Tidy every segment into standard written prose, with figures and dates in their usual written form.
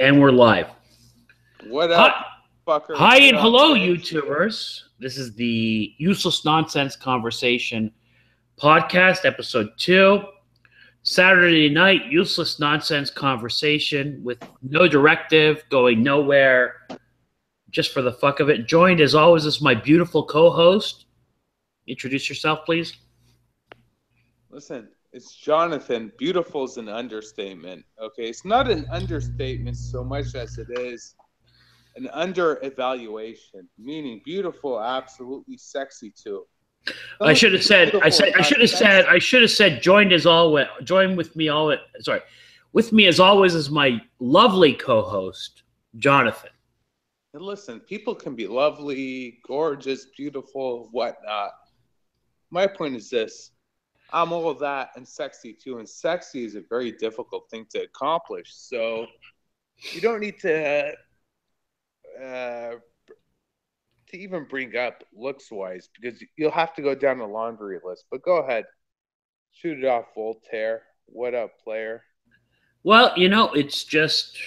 And we're live. What up, fucker? Hi and hello, YouTubers. This is the Useless Nonsense Conversation podcast, episode 2. Saturday night, useless nonsense conversation with no directive, going nowhere, just for the fuck of it. Joined, as always, is my beautiful co-host. Introduce yourself, please. Listen, it's Jonathan. Beautiful is an understatement, okay? It's not an understatement so much as it is an under-evaluation, meaning beautiful, absolutely sexy too. I should have said joined as always. Join with me always. Sorry, with me as always is my lovely co-host Jonathan. And listen, people can be lovely, gorgeous, beautiful, whatnot. My point is this: I'm all of that and sexy too, and sexy is a very difficult thing to accomplish. So you don't need to even bring up looks-wise, because you'll have to go down the laundry list. But go ahead. Shoot it off, Voltaire. What up, player? Well, it's just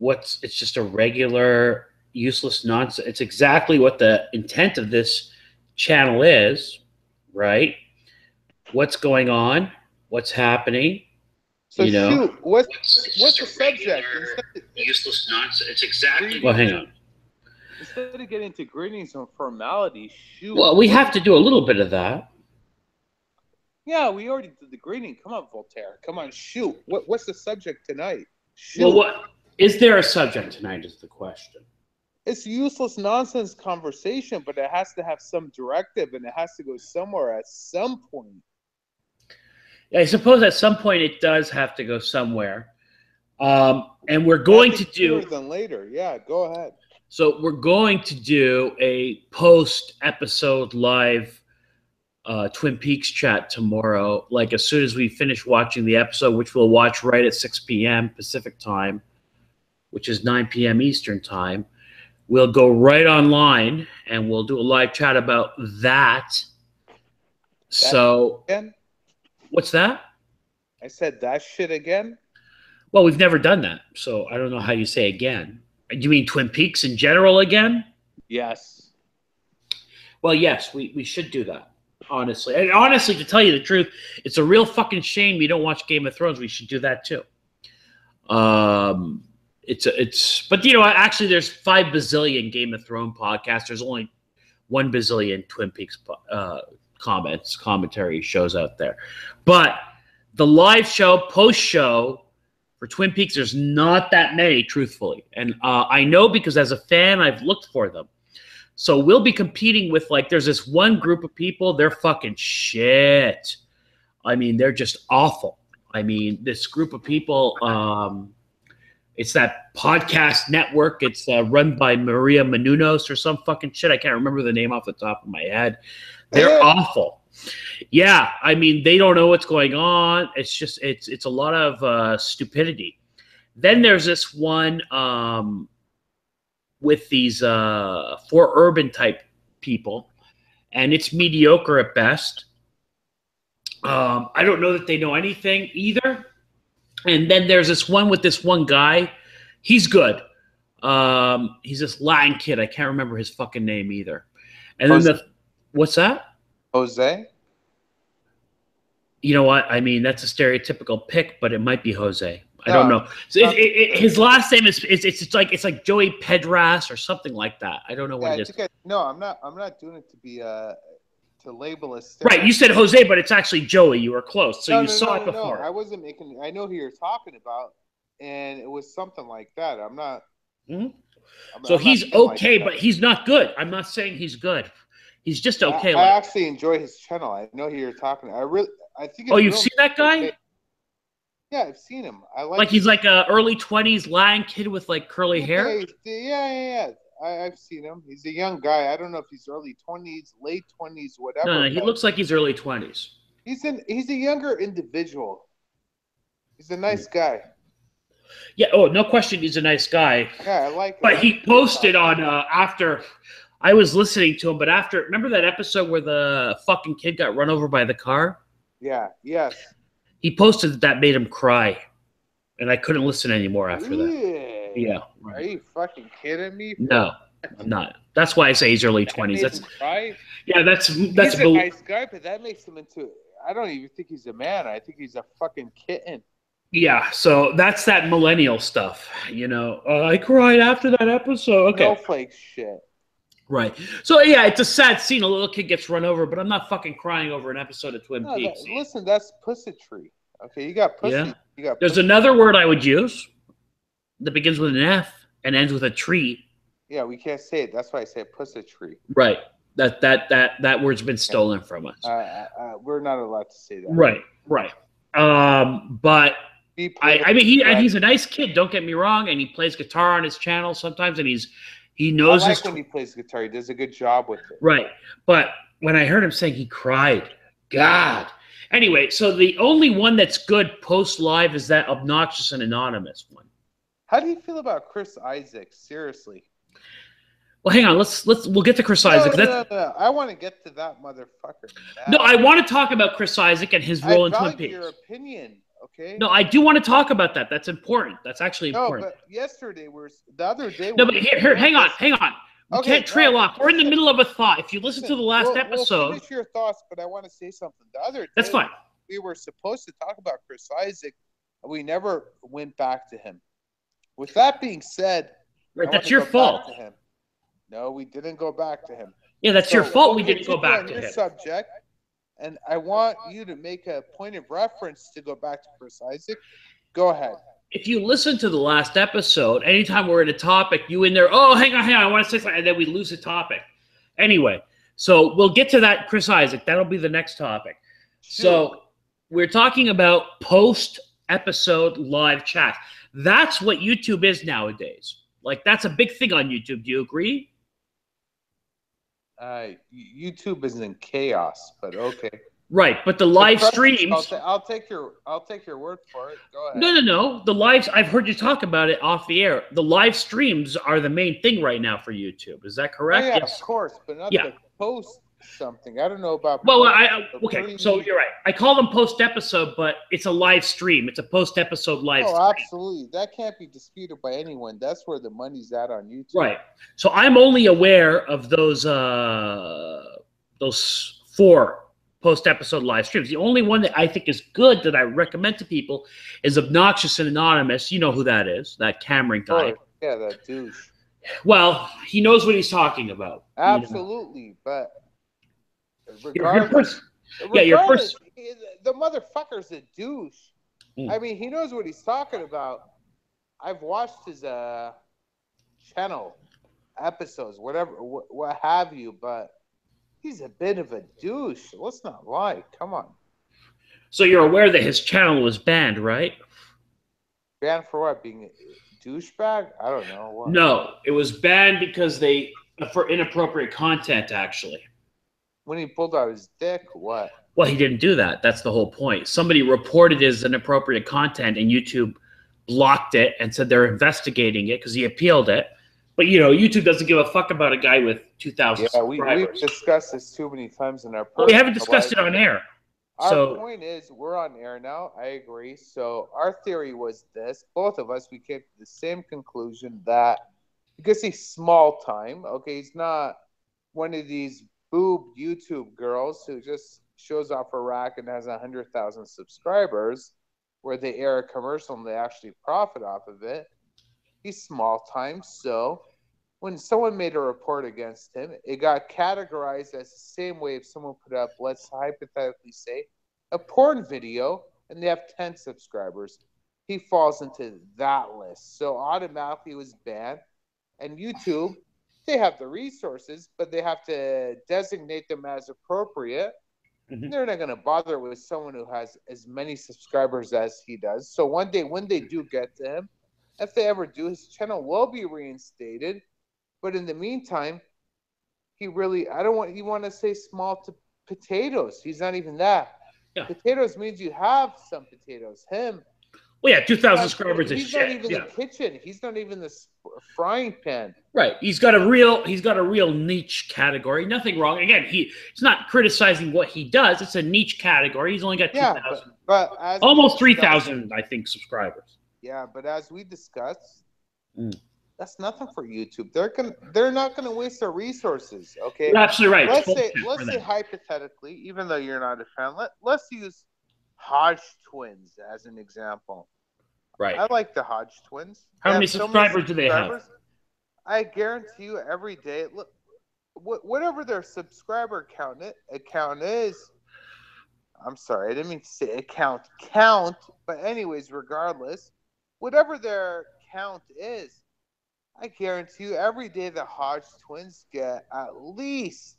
it's just a regular useless nonsense. It's exactly what the intent of this channel is, right? What's going on? What's happening? So shoot, what's the subject? Useless nonsense. It's exactly. Well, hang on. Instead of getting into greetings and formalities, shoot. Well, we have to do a little bit of that. Yeah, we already did the greeting. Come on, Voltaire. Come on, shoot. What's the subject tonight? Shoot. Well, what is there a subject tonight? Is the question. It's useless nonsense conversation, but it has to have some directive, and it has to go somewhere at some point. I suppose at some point it does have to go somewhere. And we're going to do... Sooner than later. Yeah, go ahead. So we're going to do a post-episode live Twin Peaks chat tomorrow, like as soon as we finish watching the episode, which we'll watch right at 6 p.m. Pacific time, which is 9 p.m. Eastern time. We'll go right online, and we'll do a live chat about that. So... Again? What's that? I said that shit again? Well, we've never done that, so I don't know how you say again. Do you mean Twin Peaks in general again? Yes. Well, yes, we should do that, honestly. And honestly, to tell you the truth, it's a real fucking shame we don't watch Game of Thrones. We should do that too. But actually there's 5 bazillion Game of Thrones podcasts. There's only 1 bazillion Twin Peaks commentary shows out there. But the live show, post-show for Twin Peaks, there's not that many, truthfully. And I know because as a fan, I've looked for them. So we'll be competing with, there's this one group of people, they're fucking shit. I mean, they're just awful. I mean, this group of people, it's that podcast network. It's run by Maria Menounos or some fucking shit. I can't remember the name off the top of my head. They're awful. Yeah, I mean, they don't know what's going on. It's just, it's a lot of stupidity. Then there's this one with these 4 urban type people, and it's mediocre at best. I don't know that they know anything either. And then there's this one with this one guy. He's good. He's this Latin kid. I can't remember his fucking name either. And then what's that? Jose? You know what? I mean, that's a stereotypical pick, but it might be Jose. I don't know. So his last name is it's like Joey Pedras or something like that. I don't know what it is. I'm not doing it to be to label as right. You said Jose, but it's actually Joey. You were close, so you saw it before. No, I wasn't making. I know who you're talking about, and it was something like that. I'm not. Mm-hmm. So he's okay, but he's not good. I'm not saying he's good. He's just okay. I actually enjoy his channel. I know who you're talking. I think. Oh, you've seen that guy? Okay. Yeah, I've seen him. He's like a early 20s Latin kid with curly hair. Yeah. I've seen him. He's a young guy. I don't know if he's early 20s, late 20s, whatever. No, he looks like he's early 20s. He's a younger individual. He's a nice guy. Yeah. Oh, no question. He's a nice guy. Yeah, I like. But he posted on after I was listening to him, but after, remember that episode where the fucking kid got run over by the car? Yeah. Yes. He posted that made him cry. and I couldn't listen anymore after that. Yeah. Are you fucking kidding me? No, I'm not. That's why I say he's early That 20s. made That's him cry? yeah. That's He's a nice guy, but that makes him into. I don't even think he's a man. I think he's a fucking kitten. yeah. So that's that millennial stuff. You know, I cried after that episode. Okay. Snowflake shit. Right. So yeah, it's a sad scene. A little kid gets run over, but I'm not fucking crying over an episode of Twin No, Peaks. listen, that's pussy. Okay, you got pussy. Yeah. You got. There's pussy. another word I would use that begins with an F and ends with a tree. Yeah, we can't say it. That's why I say pussy. Right. That word's been stolen from us. We're not allowed to say that. Right. But I mean, he's a nice kid. Don't get me wrong, and he plays guitar on his channel sometimes, and he knows I like when he plays guitar. He does a good job with it. Right. But when I heard him saying he cried, God. Anyway, so the only one that's good post live is that obnoxious and anonymous one. How do you feel about Chris Isaac? Seriously. Well, hang on. We'll get to Chris Isaac. No. I want to get to that motherfucker. No, I want to talk about Chris Isaac and his role in Twin Peaks. Your opinion, okay? No, I do want to talk about that. That's important. That's actually important. No, but the other day. No, but here, hang on. We can't trail off. We're in the middle of a thought. If you listen to the last episode, we'll finish your thoughts, but I want to say something. The other day, that's fine. We were supposed to talk about Chris Isaac, and we never went back to him. With that being said, right, that's your fault. No, we didn't go back to him. Yeah, that's your fault. We didn't go back to him. Subject, and I want you to make a point of reference to go back to Chris Isaac. Go ahead. If you listen to the last episode, anytime we're in a topic, you in there, oh, hang on, I want to say something, and then we lose the topic. Anyway, so we'll get to that, Chris Isaac. That'll be the next topic. Sure. So we're talking about post-episode live chat. That's what YouTube is nowadays. Like, that's a big thing on YouTube. Do you agree? YouTube is in chaos, but okay. Right, but the live streams. I'll take your word for it. Go ahead. No. The lives. I've heard you talk about it off the air. The live streams are the main thing right now for YouTube. Is that correct? Oh, yeah, yes, of course, but not to post something. I don't know about. Well, okay. So you're right. I call them post episode, but it's a live stream. It's a post episode live stream. Oh, absolutely. That can't be disputed by anyone. That's where the money's at on YouTube. Right. So I'm only aware of those 4 post-episode live streams. The only one that I think is good that I recommend to people is Obnoxious and Anonymous. You know who that is, that Cameron guy. Oh, yeah, that douche. Well, he knows what he's talking about. Absolutely, but regardless, the motherfucker's a douche. I mean, he knows what he's talking about. I've watched his channel episodes, whatever, what have you, but he's a bit of a douche. Let's not lie. Come on. So you're aware that his channel was banned, right? Banned for what? Being a douchebag? I don't know. What? No, it was banned because for inappropriate content, actually. When he pulled out his dick, what? Well, he didn't do that. That's the whole point. Somebody reported it as inappropriate content, and YouTube blocked it and said they're investigating it because he appealed it. But, you know, YouTube doesn't give a fuck about a guy with 2,000 subscribers. We've discussed this too many times in our we haven't discussed it on air. Our point is, we're on air now. I agree. So our theory was this. Both of us, we came to the same conclusion that because he's small time, okay, he's not one of these boob YouTube girls who just shows off her rack and has 100,000 subscribers where they air a commercial and they actually profit off of it. He's small time, so when someone made a report against him, it got categorized as the same way if someone put up, let's hypothetically say, a porn video and they have 10 subscribers. He falls into that list. So automatically it was banned. And YouTube, they have the resources, but they have to designate them as appropriate. Mm-hmm. They're not going to bother with someone who has as many subscribers as he does. So one day when they do get to him, if they ever do, his channel will be reinstated. But in the meantime, he want to say small potatoes. He's not even that. Yeah. Potatoes means you have some potatoes. Him. Well, yeah, 2,000 subscribers is shit. He's not even the kitchen. He's not even the frying pan. Right. He's got a real niche category. Nothing wrong. Again, he's not criticizing what he does. It's a niche category. He's only got 2,000. But almost 3,000, I think, subscribers. Yeah, but as we discussed, Mm. that's nothing for YouTube. They're not gonna waste their resources. Okay, You're absolutely right. It's let's bullshit say for let's say them. hypothetically, even though you're not a fan, let's use Hodge twins as an example. Right. I like the Hodge twins. They How many have so many subscribers do they have? subscribers. I guarantee you, every day, look, whatever their subscriber account is. I'm sorry, I didn't mean to say count. But anyways, regardless, whatever their count is, I guarantee you, every day the Hodge twins get at least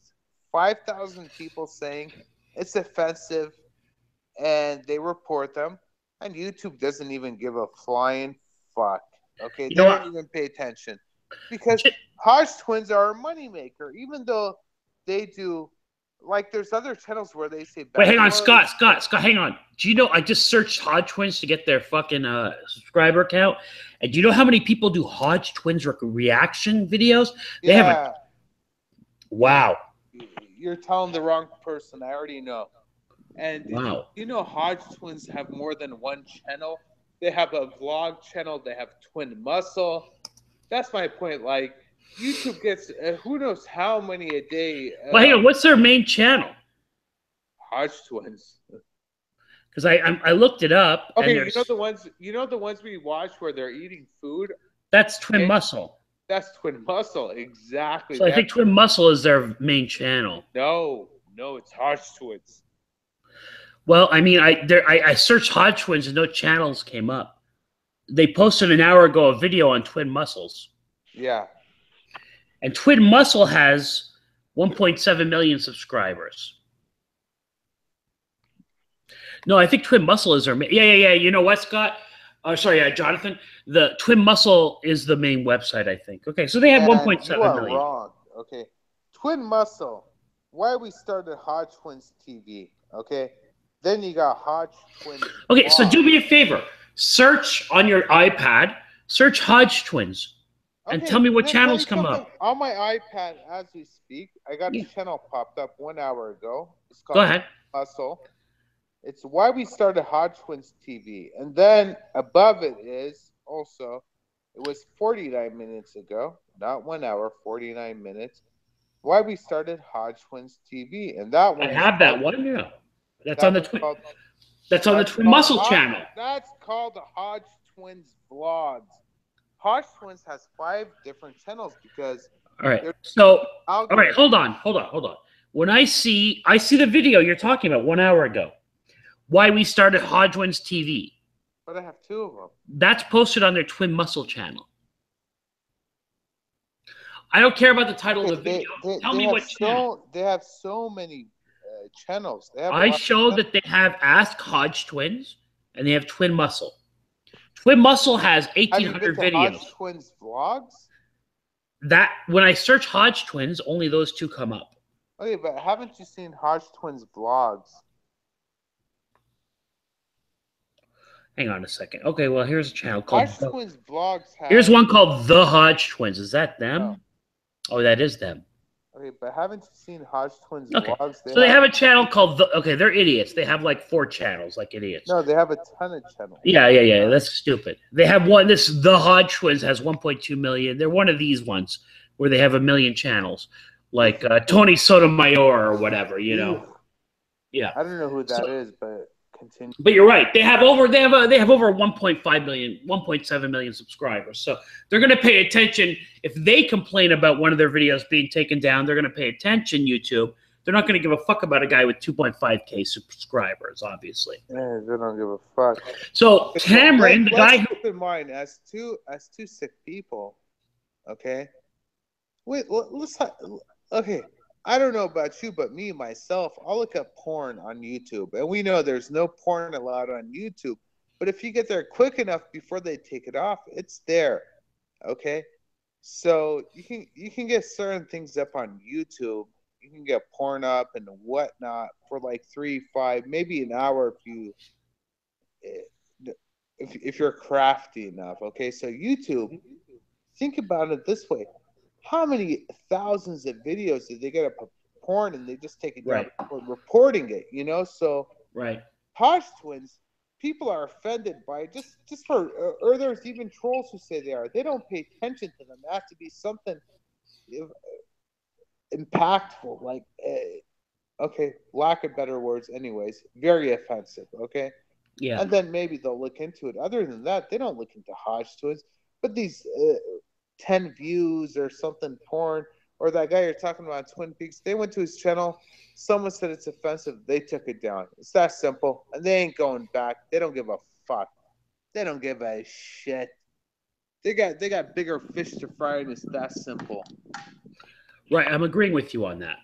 5,000 people saying it's offensive, and they report them, and YouTube doesn't even give a flying fuck. Okay, You they know don't what? even pay attention because Hodge twins are a moneymaker, even though they do. Like, there's other channels where they say bad Wait, hang on, words. Scott, hang on. Do you know I just searched Hodge Twins to get their fucking subscriber count, and do you know how many people do Hodge Twins reaction videos? They have Yeah, wow, you're telling the wrong person. I already know. And wow. you know, Hodge twins have more than one channel. They have a vlog channel. They have Twin Muscle. That's my point. Like, YouTube gets who knows how many a day. Well, hang on, what's their main channel? Hodge twins. Because I looked it up. Okay, and you know the ones. You know the ones we watch where they're eating food. that's Twin Okay. Muscle. That's Twin Muscle, exactly. So I think Twin Muscle is their main channel. No, it's Hodge twins. Well, I mean, I searched Hodge Twins and no channels came up. They posted an hour ago a video on Twin Muscles. Yeah. And Twin Muscle has 1.7 million subscribers. No, I think Twin Muscle is our main. Yeah. You know what, Scott? Oh, sorry, Jonathan. The Twin Muscle is the main website, I think. Okay, so they have 1.7 you are million. wrong. Okay. Twin Muscle. Why we started Hodge Twins TV. Okay. Then you got Hodge Twins. Okay, so do me a favor. Search on your iPad. Search Hodge Twins. And tell me what channels come up. On my iPad, as we speak, I got Yeah. a channel popped up 1 hour ago. It's called Go ahead. Muscle. It's why we started Hodge Twins TV. And then above it is also, it was 49 minutes ago, not 1 hour, 49 minutes. Why we started Hodge Twins TV. And that one. I have that one, yeah. That's on the Twin. That's on the Twin Muscle channel. That's called the Hodge Twins Vlogs. Hodge Twins has 5 different channels because. All right. So, all right, hold on. When I see the video you're talking about 1 hour ago, why we started Hodge Twins TV. But I have 2 of them. That's posted on their Twin Muscle channel. I don't care about the title of the video. Tell me what channel. They have so many channels. I showed that they have Ask Hodge Twins and they have Twin Muscle. Twin Muscle has 1,800 videos. Hodge Twins Vlogs? That when I search Hodge Twins, only those 2 come up. Okay, but haven't you seen Hodge Twins Vlogs? Hang on a second. Okay, well, here's a channel called Hodge Twins Vlogs. Here's one called The Hodge Twins. Is that them? No. Oh, that is them. Okay, but haven't you seen Hodge Twins Okay. Vlogs? They have a channel called Okay, they're idiots. They have like 4 channels, like idiots. No, they have a ton of channels. Yeah. That's stupid. They have one. The Hodge Twins has 1.2 million. They're one of these ones where they have 1 million channels, like Tony Sotomayor or whatever. You know. Yeah. I don't know who that is, but continue. But you're right. They have over 1.5 million, 1.7 million subscribers. So they're going to pay attention. If they complain about one of their videos being taken down, they're going to pay attention, YouTube. They're not going to give a fuck about a guy with 2.5K subscribers, obviously. Yeah, they don't give a fuck. So Cameron, the guy who... Keep in mind, as two sick people, okay? Wait, let's... Okay. I don't know about you, but me, myself, I'll look up porn on YouTube. And we know there's no porn allowed on YouTube. But if you get there quick enough before they take it off, it's there. Okay? So you can get certain things up on YouTube. You can get porn up and whatnot for like 3, 5, maybe an hour if you're crafty enough. Okay? So YouTube, think about it this way. How many thousands of videos did they get up porn and they just take it down for reporting it, you know? So right. Hodge Twins, people are offended by it just for, or there's even trolls who say they are. They don't pay attention to them. It has to be something impactful, like, okay, lack of better words, anyways, very offensive, okay? Yeah. And then maybe they'll look into it. Other than that, they don't look into Hodge Twins. But these 10 views or something porn, or that guy you're talking about, Twin Peaks, they went to his channel. Someone said it's offensive. They took it down. It's that simple. And they ain't going back. They don't give a fuck. They don't give a shit. They got bigger fish to fry, and it's that simple. Right. I'm agreeing with you on that.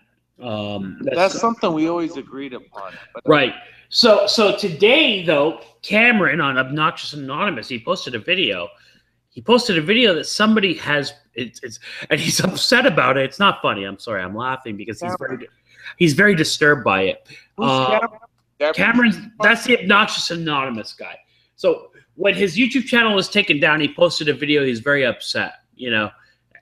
That's something we always agreed upon. But, right. So today, though, Cameron on Obnoxious Anonymous, he posted a video. He posted a video that somebody has, and he's upset about it. It's not funny. I'm sorry. I'm laughing because he's very disturbed by it. Cameron's, that's the Obnoxious Anonymous guy. So when his YouTube channel was taken down, he posted a video. He's very upset, you know.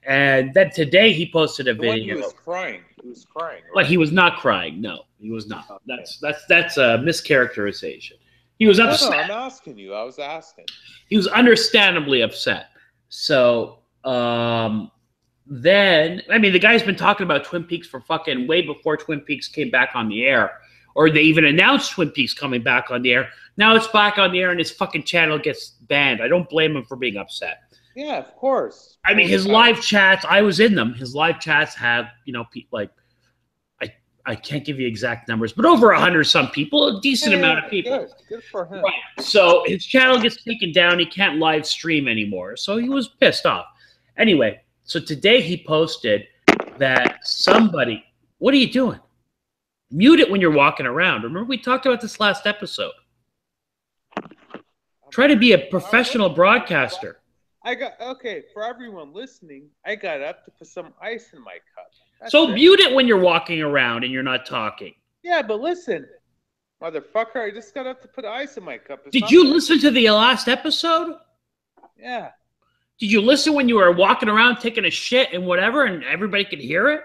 And then today he posted a video. He was crying. He was crying. Right? But he was not crying. No, he was not. Okay. That's a mischaracterization. He was upset. No, I'm asking you. I was asking. He was understandably upset. So then, I mean, the guy's been talking about Twin Peaks for fucking way before Twin Peaks came back on the air, or they even announced Twin Peaks coming back on the air. Now it's back on the air, and his fucking channel gets banned. I don't blame him for being upset. Yeah, of course. I mean, his live chats, I was in them. His live chats have, you know, like, I can't give you exact numbers, but over 100-some people, a decent amount of people. Good for him. Right. So his channel gets taken down. He can't live stream anymore. So he was pissed off. Anyway, so today he posted that somebody, what are you doing? Mute it when you're walking around. Remember, we talked about this last episode. Try to be a professional broadcaster. Okay, for everyone listening, I got up to put some ice in my cup. So mute it when you're walking around and you're not talking. Yeah, but listen, motherfucker, I just got up to put ice in my cup. Did you listen to the last episode? Yeah. Did you listen when you were walking around taking a shit and whatever and everybody could hear it?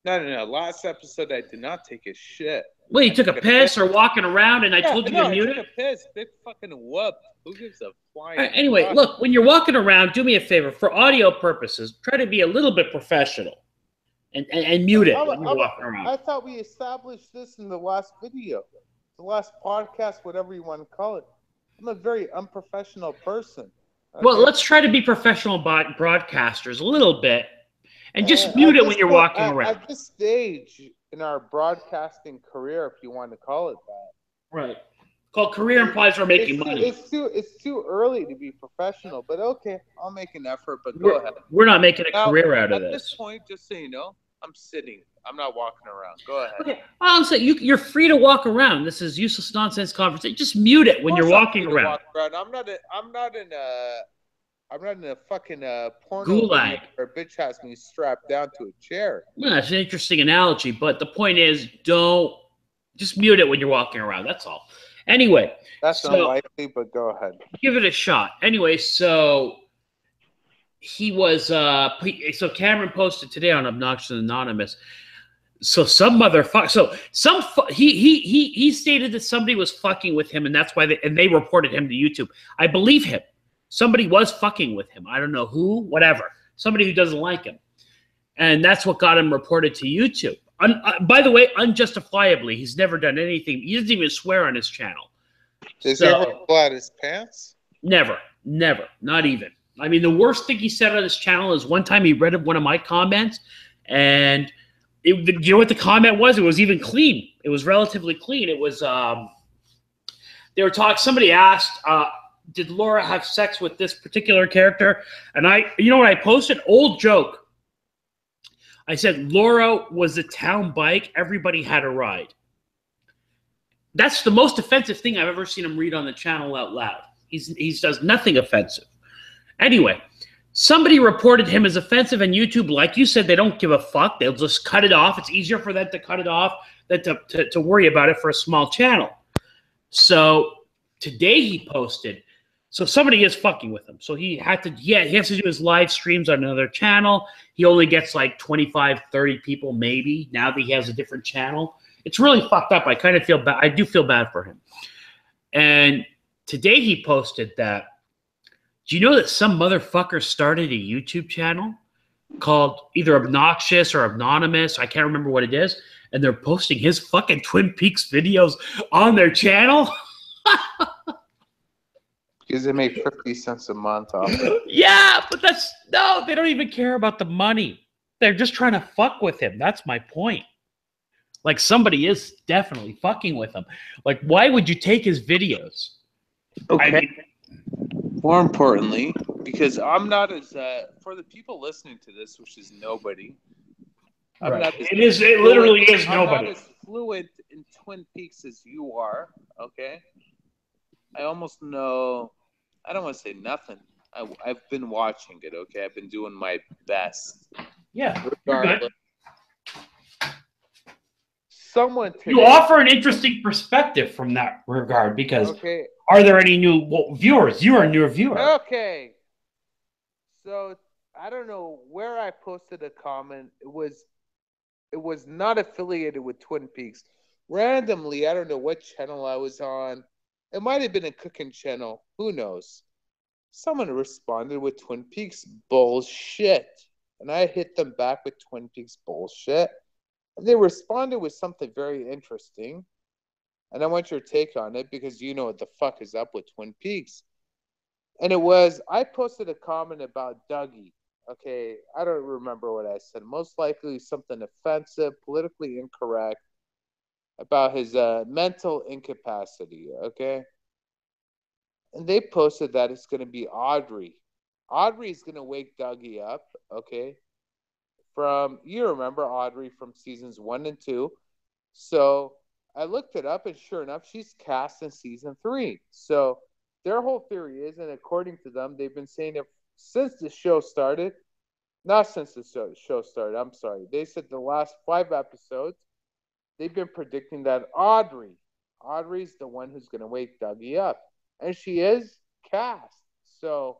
No. Last episode, I did not take a shit. Well, you took a piss or walking around and I told you to mute it? I took a piss. Big fucking whoop. Who gives a flying Anyway, fuck? Look, when you're walking around, do me a favor. For audio purposes, try to be a little bit professional. And mute it when you're walking around. I thought we established this in the last video, the last podcast, whatever you want to call it. I'm a very unprofessional person. Okay? Well, let's try to be professional broadcasters a little bit, and just mute it when you're walking around. At this stage in our broadcasting career, if you want to call it that. Right. Called career implies we're making money. It's too early to be professional, but okay, I'll make an effort. But go ahead. We're not making a career out of this. At this point, just so you know, I'm sitting. I'm not walking around. Go ahead. Okay. I'll say you're free to walk around. This is useless nonsense conversation. Just mute it when you're walking around. I'm not in a fucking porno gulag where a bitch has me strapped down to a chair. Yeah, it's an interesting analogy, but the point is, just mute it when you're walking around. That's all. Anyway, that's unlikely, but go ahead. Give it a shot. Anyway, so he was. So Cameron posted today on Obnoxious Anonymous. So some motherfucker. So he stated that somebody was fucking with him, and that's why they reported him to YouTube. I believe him. Somebody was fucking with him. I don't know who, whatever. Somebody who doesn't like him, and that's what got him reported to YouTube. By the way, unjustifiably, he's never done anything. He doesn't even swear on his channel. Does he ever pull out his pants? Never, not even. I mean, the worst thing he said on his channel is one time he read one of my comments, and do you know what the comment was? It was even clean. It was relatively clean. It was they were talking. Somebody asked, "Did Laura have sex with this particular character?" And you know what I posted? Old joke. I said, Laura was the town bike. Everybody had a ride. That's the most offensive thing I've ever seen him read on the channel out loud. He does nothing offensive. Anyway, somebody reported him as offensive, and YouTube, like you said, they don't give a fuck. They'll just cut it off. It's easier for them to cut it off than to worry about it for a small channel. So today he posted. So somebody is fucking with him. So he has to do his live streams on another channel. He only gets like 25, 30 people maybe now that he has a different channel. It's really fucked up. I kind of feel bad. I do feel bad for him. And today he posted that. Do you know that some motherfucker started a YouTube channel called either Obnoxious or Anonymous? I can't remember what it is. And they're posting his fucking Twin Peaks videos on their channel. Because they make 50 cents a month off it. Yeah, but no, they don't even care about the money. They're just trying to fuck with him. That's my point. Like, somebody is definitely fucking with him. Like, why would you take his videos? Okay. I mean, more importantly, because I'm not as for the people listening to this, which is nobody. I'm right. not as It literally is nobody. I'm not as fluent in Twin Peaks as you are. Okay. I almost know. I don't want to say nothing. I've been watching it. Okay, I've been doing my best. Yeah. Regardless. Someone today, you offer an interesting perspective from that regard because okay. Are there any new viewers? You are a new viewer. Okay. So I don't know where I posted a comment. It was not affiliated with Twin Peaks. Randomly, I don't know what channel I was on. It might have been a cooking channel. Who knows? Someone responded with Twin Peaks bullshit. And I hit them back with Twin Peaks bullshit. And they responded with something very interesting. And I want your take on it because you know what the fuck is up with Twin Peaks. And it was, I posted a comment about Dougie. Okay, I don't remember what I said. Most likely something offensive, politically incorrect about his mental incapacity, okay? And they posted that it's going to be Audrey. Audrey is going to wake Dougie up, okay? You remember Audrey from seasons 1 and 2. So I looked it up, and sure enough, she's cast in season 3. So their whole theory is, and according to them, they've been saying it since the show started. Not since the show started, I'm sorry. They said the last 5 episodes, they've been predicting that Audrey's the one who's going to wake Dougie up. And she is cast. So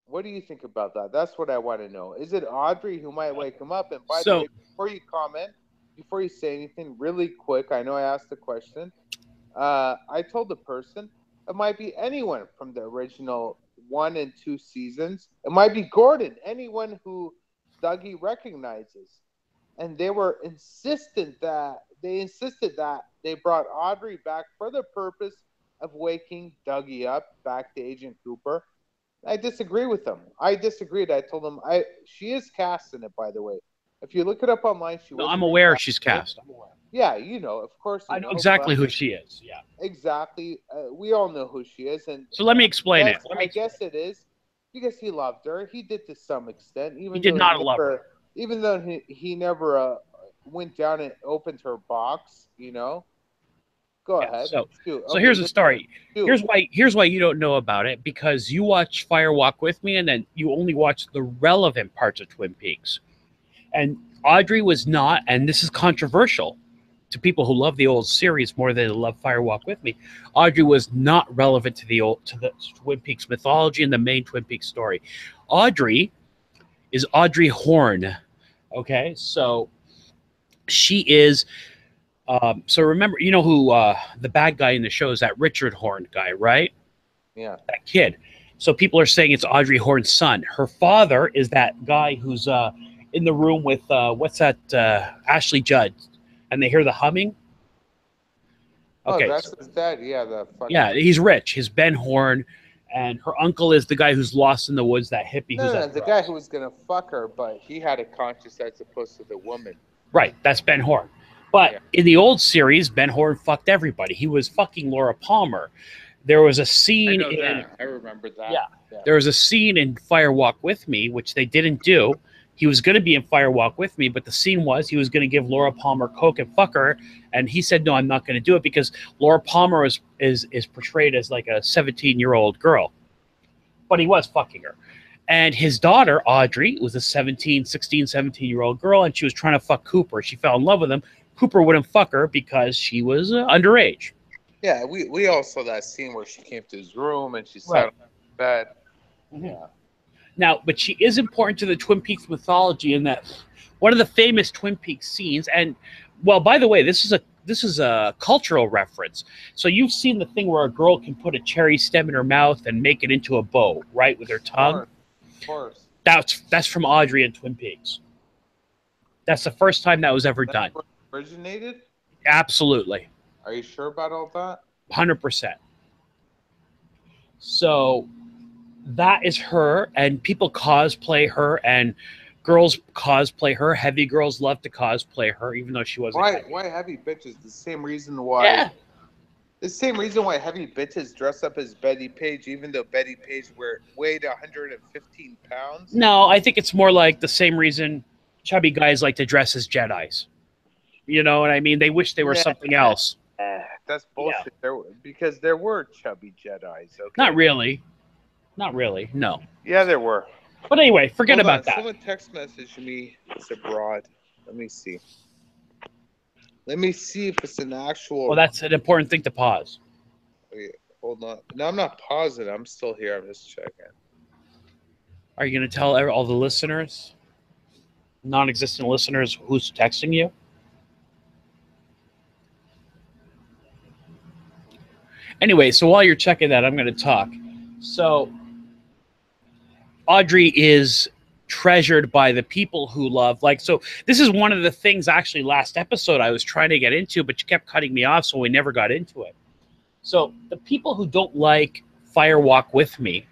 what do you think about that? That's what I want to know. Is it Audrey who might wake him up? And by the way, before you comment, before you say anything, really quick, I know I asked the question. I told the person it might be anyone from the original 1 and 2 seasons. It might be Gordon, anyone who Dougie recognizes. And they insisted that they brought Audrey back for the purpose of waking Dougie up back to Agent Cooper. I disagree with them. I disagreed. I told them she is cast in it, by the way. If you look it up online, I'm aware she's cast. I'm aware. Yeah, you know, of course. I know exactly who she is. Yeah. Exactly. We all know who she is. And so let me explain it. I guess it is because he loved her. He did to some extent. He did not love her. Even though he never went down and opened her box, you know. Go ahead. So here's the story. Here's why you don't know about it, because you watch Fire Walk with Me and then you only watch the relevant parts of Twin Peaks. And Audrey was not, and this is controversial to people who love the old series more than they love Fire Walk with Me. Audrey was not relevant to the Twin Peaks mythology and the main Twin Peaks story. Audrey is Audrey Horne. Okay, so she is. So remember, you know who the bad guy in the show is, that Richard Horne guy, right? Yeah. That kid. So people are saying it's Audrey Horne's son. Her father is that guy who's in the room with what's that? Ashley Judd, and they hear the humming. Okay, that's his dad. Yeah, yeah, he's rich. He's Ben Horne, and her uncle is the guy who's lost in the woods. That hippie. No, the guy who was gonna fuck her, but he had a conscience as opposed to the woman. Right, that's Ben Horne. But in the old series, Ben Horne fucked everybody. He was fucking Laura Palmer. There was a scene I remember that. Yeah. There was a scene in Fire Walk with Me, which they didn't do. He was going to be in Fire Walk with Me, but the scene was he was going to give Laura Palmer coke and fuck her, and he said, no, I'm not going to do it because Laura Palmer is portrayed as like a 17-year-old girl. But he was fucking her. And his daughter, Audrey, was a 16, 17-year-old girl, and she was trying to fuck Cooper. She fell in love with him. Cooper wouldn't fuck her because she was underage. Yeah, we all saw that scene where she came to his room and she sat on the bed. Mm-hmm. Yeah. Now, but she is important to the Twin Peaks mythology in that one of the famous Twin Peaks scenes, and, well, by the way, this is this is a cultural reference. So you've seen the thing where a girl can put a cherry stem in her mouth and make it into a bow, right, with her tongue. Of course. That's from Audrey and Twin Peaks. That's the first time that was ever That's done. where it originated? Absolutely. Are you sure about all that? 100%. So that is her, and people cosplay her, and girls cosplay her. Heavy girls love to cosplay her, even though she wasn't. Why heavy bitches? The same reason why. Yeah. The same reason why heavy bitches dress up as Betty Page, even though Betty Page weighed 115 pounds. No, I think it's more like the same reason chubby guys like to dress as Jedis. You know what I mean? They wish they were something else. That's bullshit. Yeah. Because there were chubby Jedis. Okay. Not really. Not really. No. Yeah, there were. But anyway, forget about that. Someone text messaged me. It's abroad. Let me see. Let me see if it's an actual. Well, that's an important thing to pause. Wait, hold on. No, I'm not pausing. I'm still here. I'm just checking. Are you going to tell all the listeners, non-existent listeners, who's texting you? Anyway, so while you're checking that, I'm going to talk. So Audrey is treasured by the people who love, like, so this is one of the things actually last episode I was trying to get into, but you kept cutting me off, so we never got into it. So the people who don't like Fire Walk With Me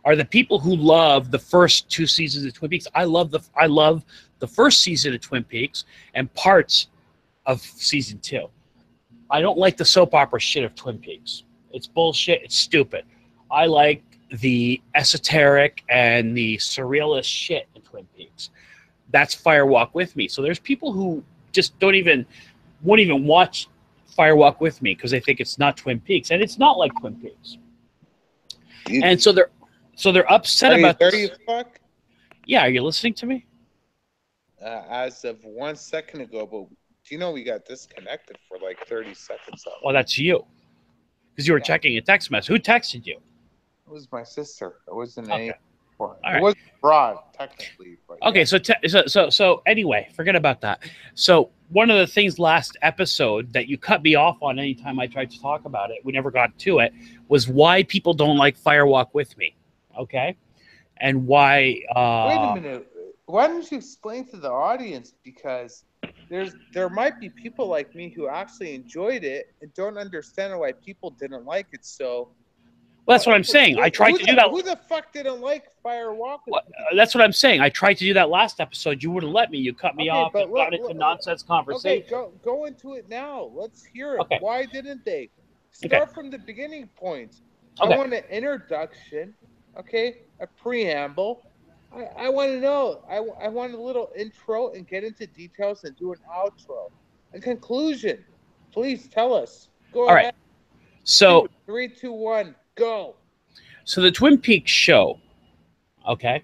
are the people who love the first 2 seasons of Twin Peaks. I love the first season of Twin Peaks and parts of season 2. I don't like the soap opera shit of Twin Peaks. It's bullshit. It's stupid. I like the esoteric and the surrealist shit in Twin Peaks. That's Fire Walk With Me. So there's people who just won't even watch Fire Walk With Me because they think it's not Twin Peaks, and it's not like Twin Peaks. And so they're upset about this. You fuck? Yeah, are you listening to me? As of 1 second ago, but do you know we got disconnected for like 30 seconds? Well, that's you, because you were checking a text message. Who texted you? It was my sister. It wasn't Okay. It wasn't broad, technically. But okay, so anyway, forget about that. So one of the things last episode that you cut me off on anytime I tried to talk about it, we never got to it, was why people don't like Fire Walk With Me. Okay? And why... Wait a minute. Why don't you explain to the audience? Because there might be people like me who actually enjoyed it and don't understand why people didn't like it. So... Well, that's what I'm saying. I tried to do that. Who the fuck didn't like Fire Walk With Me? That's what I'm saying. I tried to do that last episode. You wouldn't let me. You cut me off and got into nonsense conversation. Okay, go into it now. Let's hear it. Okay. Why didn't they? Start from the beginning point. Okay. I want an introduction, okay? A preamble. I want to know. I want a little intro and get into details and do an outro. A conclusion. Please tell us. Go ahead. All right. So 3, 2, 1. Go. So the Twin Peaks show, okay,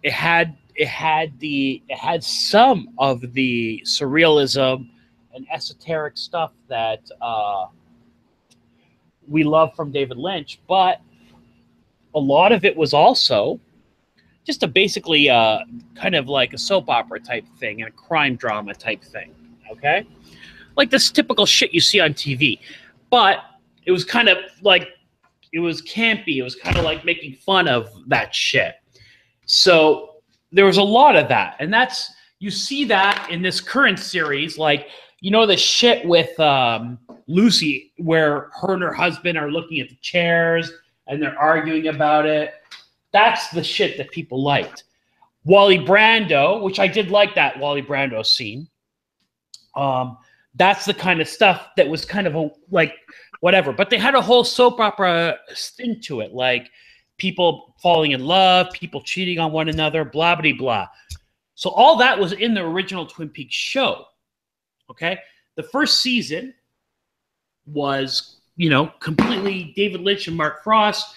it had some of the surrealism and esoteric stuff that we love from David Lynch, but a lot of it was also just basically kind of like a soap opera type thing and a crime drama type thing, okay, like this typical shit you see on TV, but it was kind of like, it was campy. It was kind of like making fun of that shit. So there was a lot of that. And you see that in this current series, like, you know, the shit with Lucy, where her and her husband are looking at the chairs and they're arguing about it. That's the shit that people liked. Wally Brando, which I did like that Wally Brando scene. That's the kind of stuff that was kind of like, whatever. But they had a whole soap opera thing to it, like people falling in love, people cheating on one another, blah, blah, blah. So all that was in the original Twin Peaks show, okay? The first season was, completely David Lynch and Mark Frost.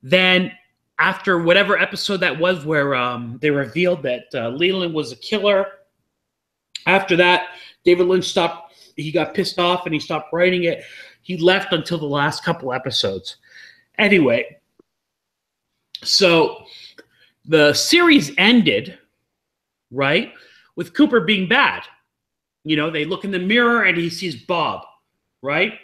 Then after whatever episode that was where they revealed that Leland was a killer, after that, David Lynch stopped. He got pissed off and he stopped writing it. He left until the last couple episodes. Anyway, so the series ended, right, with Cooper being bad. You know, they look in the mirror and he sees Bob, right?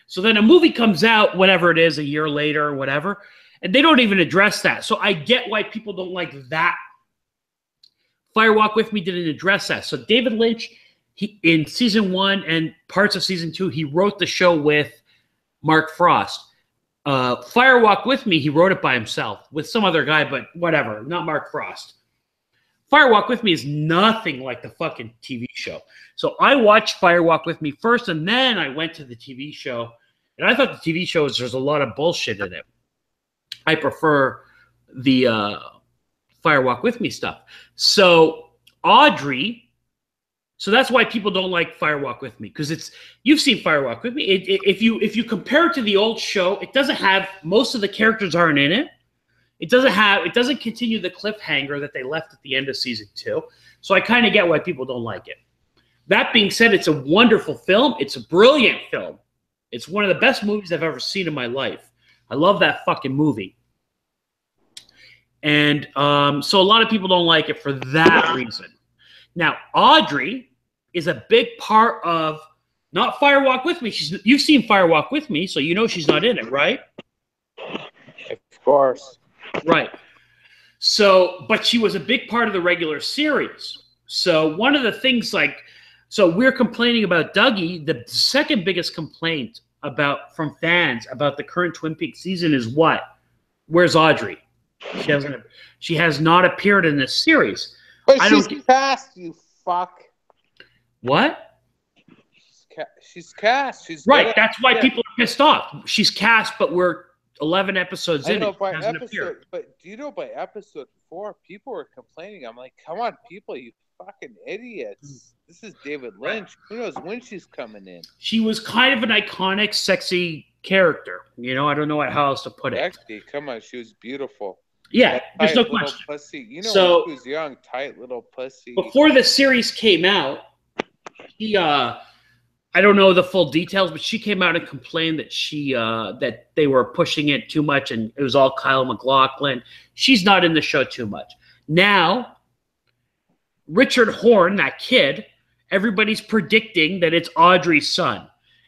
So then a movie comes out, whatever it is, a year later or whatever, and they don't even address that. So I get why people don't like that. Fire Walk With Me didn't address that. So David Lynch, in season 1 and parts of season 2, he wrote the show with Mark Frost. Fire Walk With Me, he wrote it by himself with some other guy, but whatever, not Mark Frost. Fire Walk With Me is nothing like the fucking TV show. So I watched Fire Walk With Me first, and then I went to the TV show. And I thought the TV show there's a lot of bullshit in it. I prefer the Fire Walk With Me stuff. So Audrey, so that's why people don't like Fire Walk With Me, because you've seen Fire Walk With Me. If you compare it to the old show, it doesn't have, most of the characters aren't in it. It doesn't continue the cliffhanger that they left at the end of season 2. So I kind of get why people don't like it. That being said, it's a wonderful film. It's a brilliant film. It's one of the best movies I've ever seen in my life. I love that fucking movie. And so a lot of people don't like it for that reason. Now, Audrey is a big part of, not Fire Walk With Me. You've seen Fire Walk With Me, so you know she's not in it, right? Of course. Right. So, but she was a big part of the regular series. So one of the things so we're complaining about Dougie. The second biggest complaint from fans about the current Twin Peaks season is what? Where's Audrey? She has not appeared in this series. But she's cast, you fuck. What? She's cast. She's right. That's why people are pissed off. She's cast, but we're 11 episodes in. By episode, but do you know by episode 4, people were complaining. I'm like, come on, people, you fucking idiots. This is David Lynch. Who knows when she's coming in? She was kind of an iconic, sexy character. You know, I don't know how else to put it. Sexy, come on, she was beautiful. Yeah, there's no question. Pussy. You know, when she was young, tight little pussy. Before the series came out, I don't know the full details, but she came out and complained that that they were pushing it too much, and it was all Kyle MacLachlan. She's not in the show too much. Now, Richard Horn, that kid, everybody's predicting that it's Audrey's son.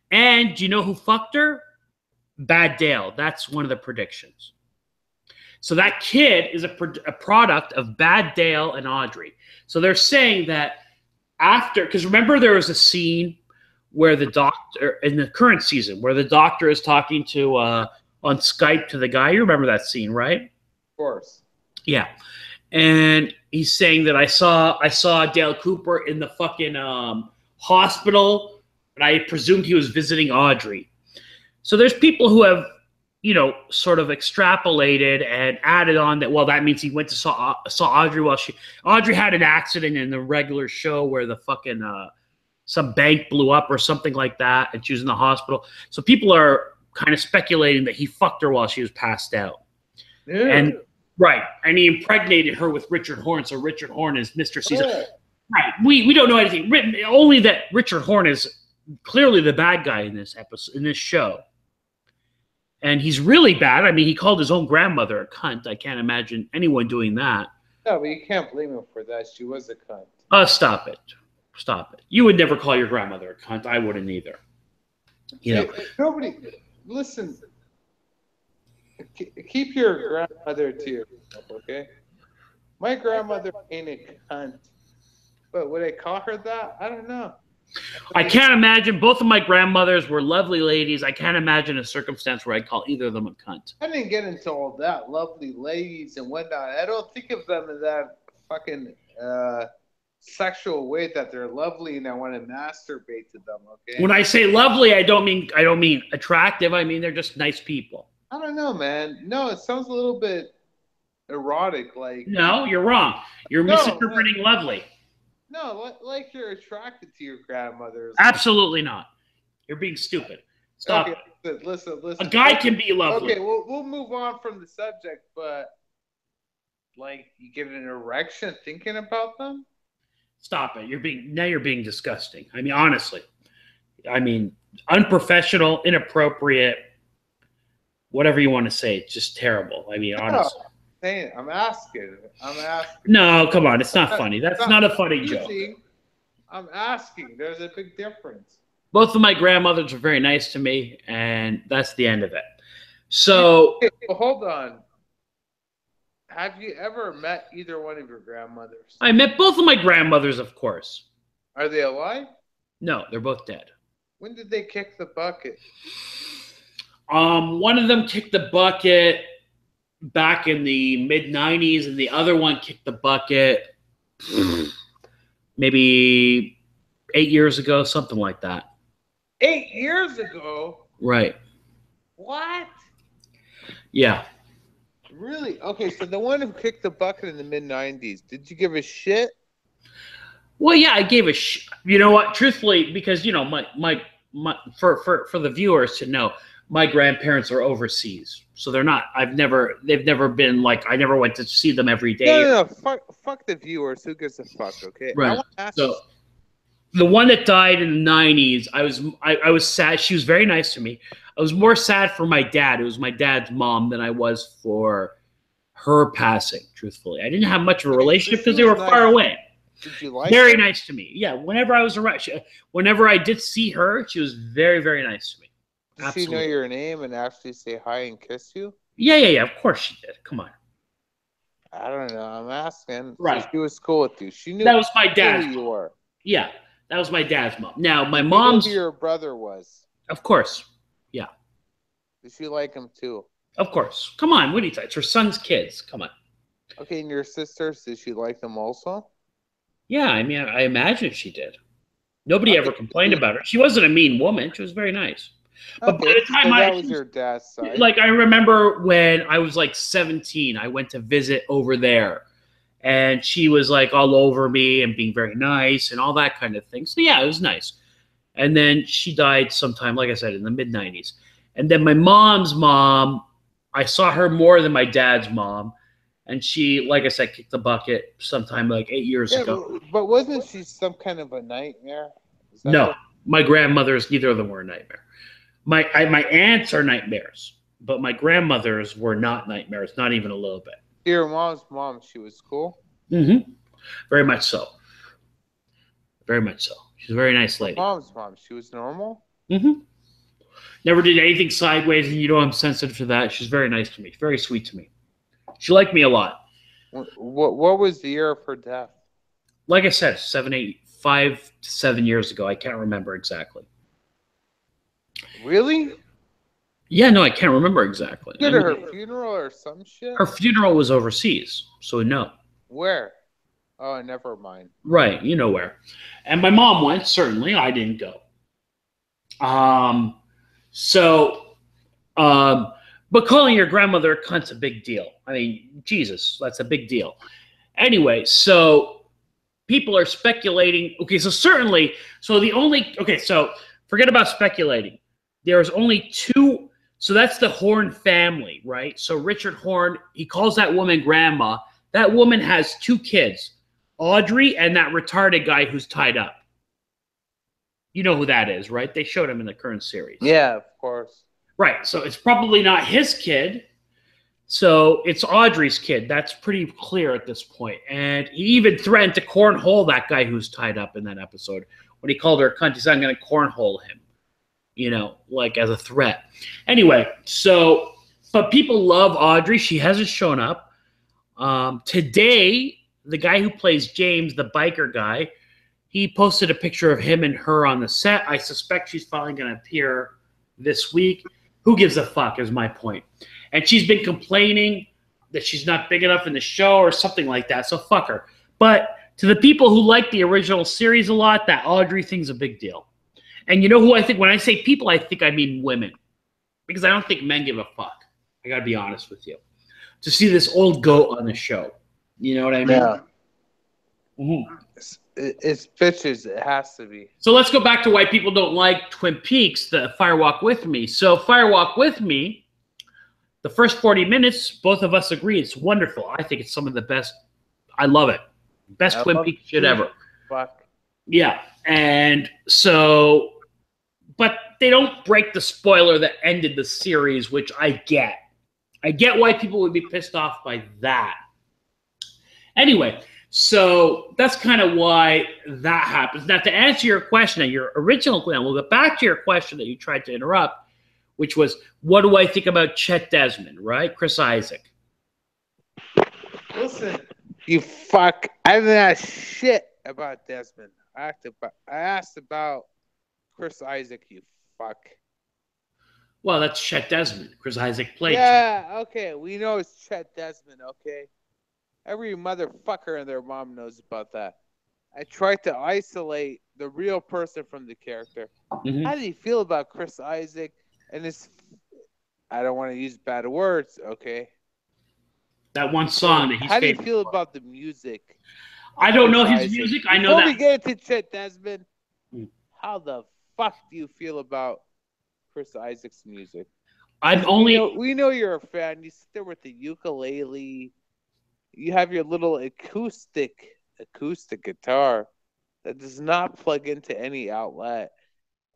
And do you know who fucked her? Bad Dale. That's one of the predictions. So that kid is a product of Bad Dale and Audrey. So they're saying that after, because remember there was a scene where the doctor, in the current season, where the doctor is talking to, on Skype to the guy. You remember that scene, right? Of course. Yeah. And he's saying that I saw Dale Cooper in the fucking hospital, and I presumed he was visiting Audrey. So there's people who have, you know, sort of extrapolated and added on that, well, that means he went to saw Audrey while Audrey had an accident in the regular show where the fucking some bank blew up or something like that, and she was in the hospital. So people are kind of speculating that he fucked her while she was passed out. Yeah. And right, and he impregnated her with Richard Horn, so Richard Horn is Mr. Caesar. Yeah. Right, we don't know anything. Only that Richard Horn is clearly the bad guy in this episode, in this show. And he's really bad. I mean, he called his own grandmother a cunt. I can't imagine anyone doing that. No, but you can't blame him for that. She was a cunt. Stop it. Stop it. You would never call your grandmother a cunt. I wouldn't either. You know. Nobody, listen. Keep your grandmother to yourself, okay? My grandmother ain't a cunt. But would I call her that? I don't know. I can't imagine. Both of my grandmothers were lovely ladies. I can't imagine a circumstance where I'd call either of them a cunt. I didn't get into all that. Lovely ladies and whatnot. I don't think of them in that fucking sexual way that they're lovely and I want to masturbate to them, okay? When I say lovely, I don't mean attractive. I mean they're just nice people. I don't know, man. No, it sounds a little bit erotic. Like no, you're wrong. You're misinterpreting lovely. No, like you're attracted to your grandmother. Absolutely not. You're being stupid. Stop. Okay, listen. A guy can be lovely. Okay, we'll move on from the subject, but like you get an erection thinking about them? Stop it. You're being disgusting. I mean, honestly. I mean, unprofessional, inappropriate, whatever you want to say. It's just terrible. I mean, honestly. I'm asking. No, come on. It's not funny. That's not a funny joke. I'm asking. There's a big difference. Both of my grandmothers were very nice to me, and that's the end of it. So, Well, hold on. Have you ever met either one of your grandmothers? I met both of my grandmothers, of course. Are they alive? No, they're both dead. When did they kick the bucket? One of them kicked the bucket back in the mid-90s, and the other one kicked the bucket maybe 8 years ago, something like that. 8 years ago? Right. What? Yeah. Really? Okay, so the one who kicked the bucket in the mid-90s, did you give a shit? Well, yeah, I gave a you know what? Truthfully, because for the viewers to know, my grandparents are overseas, so they've never been like, I never went to see them every day. No. Fuck the viewers. Who gives a fuck? Okay. Right. I want to ask so, the one that died in the 90s, I was sad. She was very nice to me. I was more sad for my dad. It was my dad's mom than I was for her passing. Truthfully, I didn't have much of a relationship because they were far away. Did you like very her? Nice to me. Yeah, whenever I was around, whenever I did see her, she was very, very nice to me. Did Absolutely. she know your name and actually say hi and kiss you? Yeah. Of course she did. Come on. I don't know. I'm asking. Right. So she was cool with you. She knew that was my dad's who you were. Yeah, that was my dad's mom. Now my You knew mom's. who your brother was. Of course. Yeah. Did she like him too? Of course. Come on. What do you think? It's her son's kids. Come on. Okay, and your sisters, did she like them also? Yeah, I mean, I imagine she did. Nobody ever complained about her. She wasn't a mean woman. She was very nice. But by the time that was your dad's side. Like, I remember when I was like 17, I went to visit over there, and she was like all over me and being very nice and all that kind of thing. So yeah, it was nice. And then she died sometime, like I said, in the mid-90s. And then my mom's mom, I saw her more than my dad's mom. And she, like I said, kicked the bucket sometime like 8 years ago. But wasn't she some kind of a nightmare? No, my grandmothers, neither of them were a nightmare. My aunts are nightmares, but my grandmothers were not nightmares, not even a little bit. Your mom's mom, she was cool? Mm-hmm. Very much so. Very much so. She's a very nice lady. Mom's mom, she was normal? Mm-hmm. Never did anything sideways, and you know I'm sensitive to that. She's very nice to me, very sweet to me. She liked me a lot. What was the year of her death? Like I said, 5 to 7 years ago. I can't remember exactly. Really? Yeah, no, I can't remember exactly. Did her funeral or some shit? Her funeral was overseas, so no. Where? Oh, never mind. Right, you know where. And my mom went, certainly. I didn't go. But calling your grandmother a cunt's a big deal. I mean, Jesus, that's a big deal. Anyway, so people are speculating. Okay, so certainly, so forget about speculating. There's only two, so that's the Horn family, right? So Richard Horn, he calls that woman grandma. That woman has 2 kids, Audrey and that retarded guy who's tied up. You know who that is, right? They showed him in the current series. Yeah, of course. Right, so it's probably not his kid. So it's Audrey's kid. That's pretty clear at this point. And he even threatened to cornhole that guy who's tied up in that episode. When he called her a cunt, he said, I'm going to cornhole him. You know, like as a threat. Anyway, but people love Audrey. She hasn't shown up. Today, the guy who plays James, the biker guy, he posted a picture of him and her on the set. I suspect she's probably going to appear this week. Who gives a fuck is my point. And she's been complaining that she's not big enough in the show or something like that. So fuck her. But to the people who like the original series a lot, that Audrey thing's a big deal. And you know who I think, when I say people, I think I mean women. Because I don't think men give a fuck. I got to be honest with you. To see this old goat on the show. You know what I mean? Yeah. Mm-hmm. It's bitches. It has to be. So let's go back to why people don't like Twin Peaks, the Fire Walk With Me. So Fire Walk With Me, the first 40 minutes, both of us agree it's wonderful. I think it's some of the best. I love it. Best Twin Peaks shit ever. Fuck. Yeah. And so, but they don't break the spoiler that ended the series, which I get. I get why people would be pissed off by that. Anyway, So that's kind of why that happens. Now, to answer your question, your original question, we'll get back to your question that you tried to interrupt, which was, what do I think about Chet Desmond, right? Chris Isaac. Listen, you fuck. I didn't ask shit about Desmond. I asked about Chris Isaac, you fuck. Well, that's Chet Desmond. Chris Isaac played. Yeah, okay. We know it's Chet Desmond, okay? Every motherfucker and their mom knows about that. I tried to isolate the real person from the character. Mm-hmm. How do you feel about Chris Isaac and his... I don't want to use bad words, okay? That one song that he's How do you feel about the music? I don't know his music. I know that. Before we get into Chet Desmond, how the fuck do you feel about Chris Isaac's music? We know you're a fan. You sit there with the ukulele. You have your little acoustic guitar that does not plug into any outlet.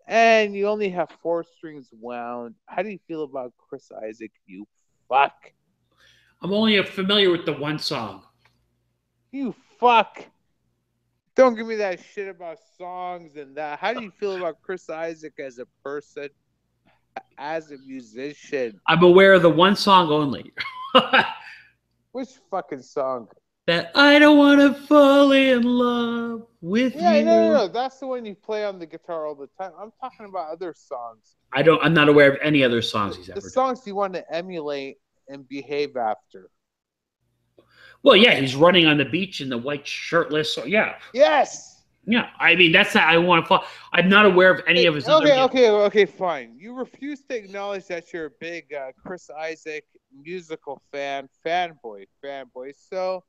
And you only have 4 strings wound. How do you feel about Chris Isaac, you fuck? I'm only familiar with the one song. You fuck. Don't give me that shit about songs and that. How do you feel about Chris Isaac as a person, as a musician? I'm aware of the one song only. Which fucking song? That I don't want to fall in love with you. No. That's the one you play on the guitar all the time. I'm talking about other songs. I'm not aware of any other songs he's ever done. The songs you want to emulate and behave after. Well, yeah, he's running on the beach in the white shirtless. So yeah. Yes. Yeah, I mean that's how I want to fall. I'm not aware of any of his. Okay, fine. You refuse to acknowledge that you're a big Chris Isaac musical fanboy. So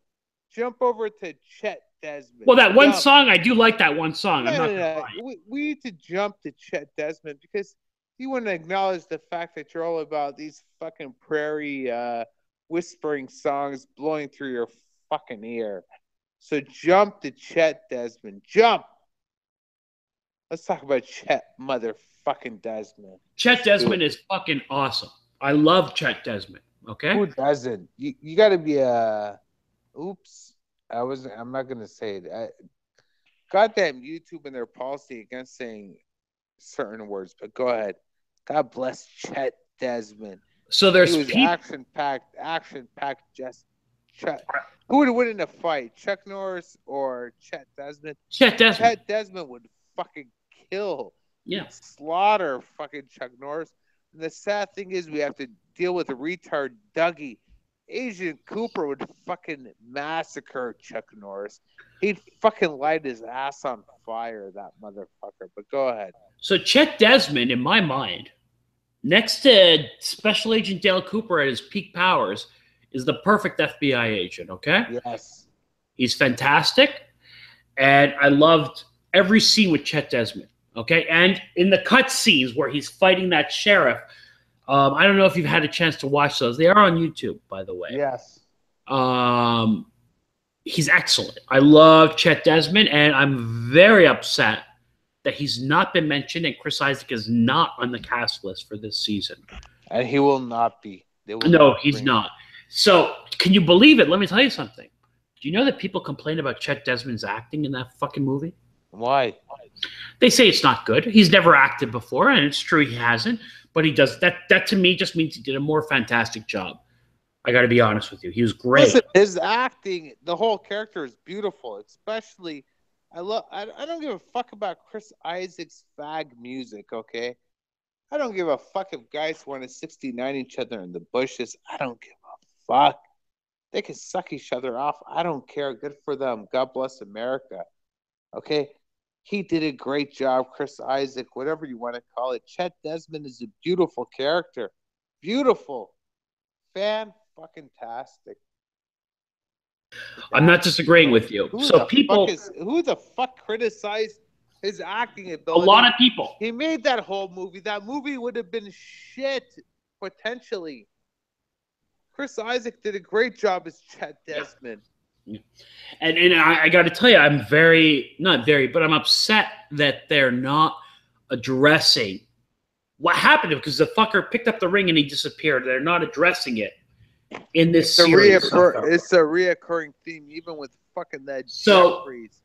jump over to Chet Desmond. Well, that one song, I do like that one song. No. We need to jump to Chet Desmond because you want to acknowledge the fact that you're all about these fucking prairie whispering songs blowing through your fucking ear. So jump to Chet Desmond. Jump. Let's talk about Chet motherfucking Desmond. Chet Desmond is fucking awesome. I love Chet Desmond. Okay. Who doesn't? You got to be a. Oops. I'm not gonna say it. Goddamn YouTube and their policy against saying certain words. But go ahead. God bless Chet Desmond. So there's action packed. Just Chet. Who would win in a fight, Chuck Norris or Chet Desmond? Chet Desmond. Chet Desmond would fucking kill. Yeah. Slaughter fucking Chuck Norris. And the sad thing is we have to deal with a retard Dougie. Agent Cooper would fucking massacre Chuck Norris. He'd fucking light his ass on fire, that motherfucker. But go ahead. So Chet Desmond, in my mind, next to Special Agent Dale Cooper at his peak powers, is the perfect FBI agent, okay? Yes. He's fantastic. And I loved every scene with Chet Desmond, okay? And in the cut scenes where he's fighting that sheriff, I don't know if you've had a chance to watch those. They are on YouTube, by the way. Yes. He's excellent. I love Chet Desmond, and I'm very upset that he's not been mentioned and Chris Isaac is not on the cast list for this season. And he will not be. No, he's not. So, can you believe it? Let me tell you something. Do you know that people complain about Chet Desmond's acting in that fucking movie? Why? They say it's not good. He's never acted before, and it's true he hasn't. But he does. That to me just means he did a more fantastic job. I got to be honest with you. He was great. Listen, his acting, the whole character is beautiful. Especially, I don't give a fuck about Chris Isaac's fag music, okay? I don't give a fuck if guys want to 69 each other in the bushes. I don't give a fuck. They can suck each other off. I don't care. Good for them. God bless America. Okay? He did a great job, Chris Isaac, whatever you want to call it. Chet Desmond is a beautiful character. Beautiful. Fan-fucking-tastic. I'm not disagreeing with you. Who the fuck criticized his acting ability? A lot of people. He made that whole movie. That movie would have been shit, potentially. Chris Isaac did a great job as Chet Desmond. Yeah. And I got to tell you, I'm I'm upset that they're not addressing what happened because the fucker picked up the ring and he disappeared. They're not addressing it in this series. It's a reoccurring theme, even with fucking that So Jeffries.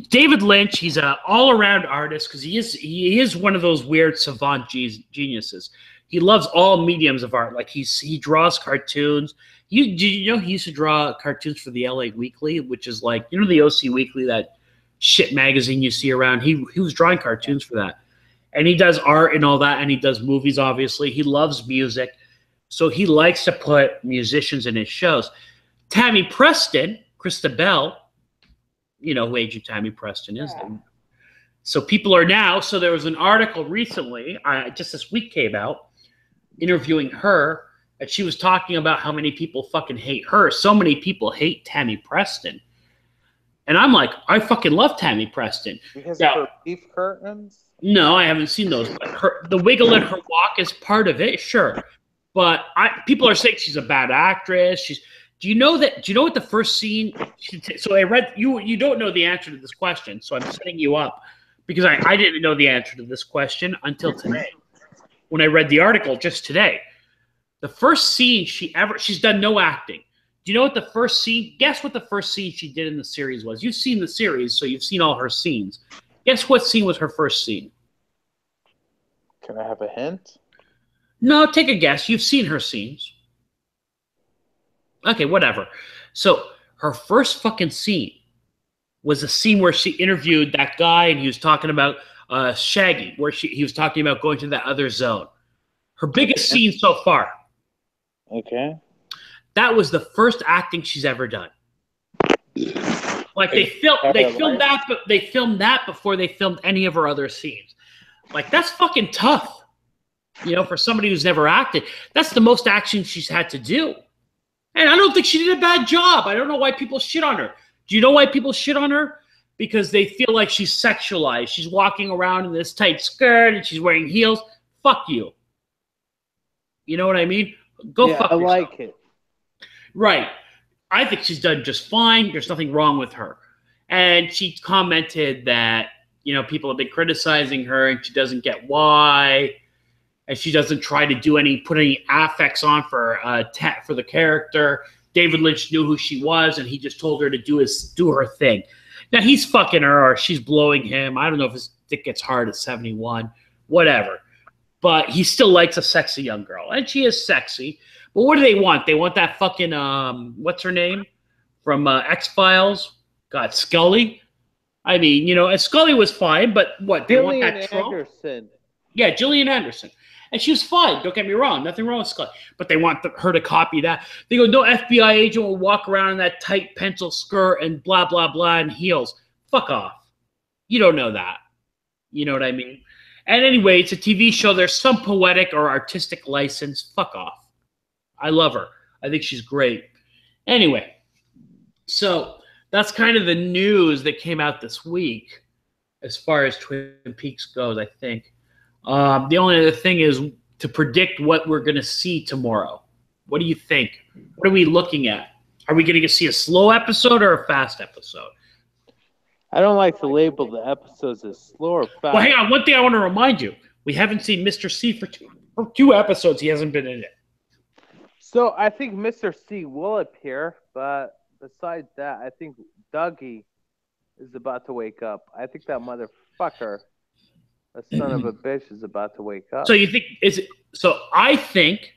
David Lynch, he's an all-around artist because he is one of those weird savant geniuses. He loves all mediums of art. Like he draws cartoons. Did you know he used to draw cartoons for the LA Weekly, which is like, you know, the OC Weekly, that shit magazine you see around. He was drawing cartoons for that. And he does art and all that, and he does movies, obviously. He loves music. So he likes to put musicians in his shows. Tammy Preston, Krista Bell, you know who Agent Tammy Preston is. Yeah. So people are now, so there was an article recently, just this week came out, interviewing her, and she was talking about how many people fucking hate her. So many people hate Tammy Preston. And I'm like, I fucking love Tammy Preston. Because of her beef curtains? No, I haven't seen those. But the wiggle in her walk is part of it, sure. But people are saying she's a bad actress. Do you know what the first scene? So I read you don't know the answer to this question, so I'm setting you up because I didn't know the answer to this question until today when I read the article just today. The first scene she's done no acting. Do you know what the first scene? Guess what the first scene she did in the series was? You've seen the series, so you've seen all her scenes. Guess what scene was her first scene? Can I have a hint? No, take a guess. You've seen her scenes. Okay, whatever. So her first fucking scene was a scene where she interviewed that guy and he was talking about Shaggy, where he was talking about going to that other zone. Her biggest scene so far. Okay. That was the first acting she's ever done. Like they filmed that before they filmed any of her other scenes. Like that's fucking tough. You know, for somebody who's never acted, that's the most action she's had to do. And I don't think she did a bad job. I don't know why people shit on her. Do you know why people shit on her? Because they feel like she's sexualized. She's walking around in this tight skirt and she's wearing heels. Fuck you. You know what I mean? Go fuck yourself. I like it. Right. I think she's done just fine. There's nothing wrong with her. And she commented that, you know, people have been criticizing her and she doesn't get why. And she doesn't try to put any affects on for the character. David Lynch knew who she was, and he just told her to do her thing. Now he's fucking her, or she's blowing him. I don't know if his dick gets hard at 71, whatever. But he still likes a sexy young girl, and she is sexy. But what do they want? They want that fucking what's her name from X-Files? God, Scully. I mean, you know, and Scully was fine, but what they want that Anderson. Yeah, Gillian Anderson. And she was fine. Don't get me wrong. Nothing wrong with Scully. But they want her to copy that. They go, no FBI agent will walk around in that tight pencil skirt and blah, blah, blah, and heels. Fuck off. You don't know that. You know what I mean? And anyway, it's a TV show. There's some poetic or artistic license. Fuck off. I love her. I think she's great. Anyway, so that's kind of the news that came out this week as far as Twin Peaks goes, I think. The only other thing is to predict what we're going to see tomorrow. What do you think? What are we looking at? Are we going to see a slow episode or a fast episode? I don't like to label the episodes as slow or fast. Well, hang on. One thing I want to remind you. We haven't seen Mr. C for two episodes. He hasn't been in it. So I think Mr. C will appear, but besides that, I think Dougie is about to wake up. I think that motherfucker, a son of a bitch, is about to wake up. So you think I think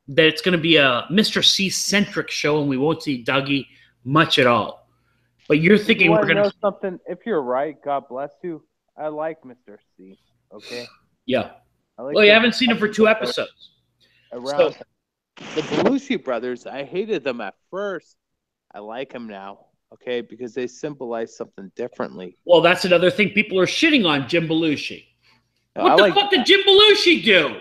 that it's going to be a Mr. C-centric show, and we won't see Dougie much at all. But you're thinking we're going to know something. If you're right, God bless you. I like Mr. C. Okay. Yeah. Well, you haven't seen him for 2 episodes. Around the Belushi brothers, I hated them at first. I like them now. Okay, because they symbolize something differently. Well, that's another thing. People are shitting on Jim Belushi. What the fuck did Jim Belushi do?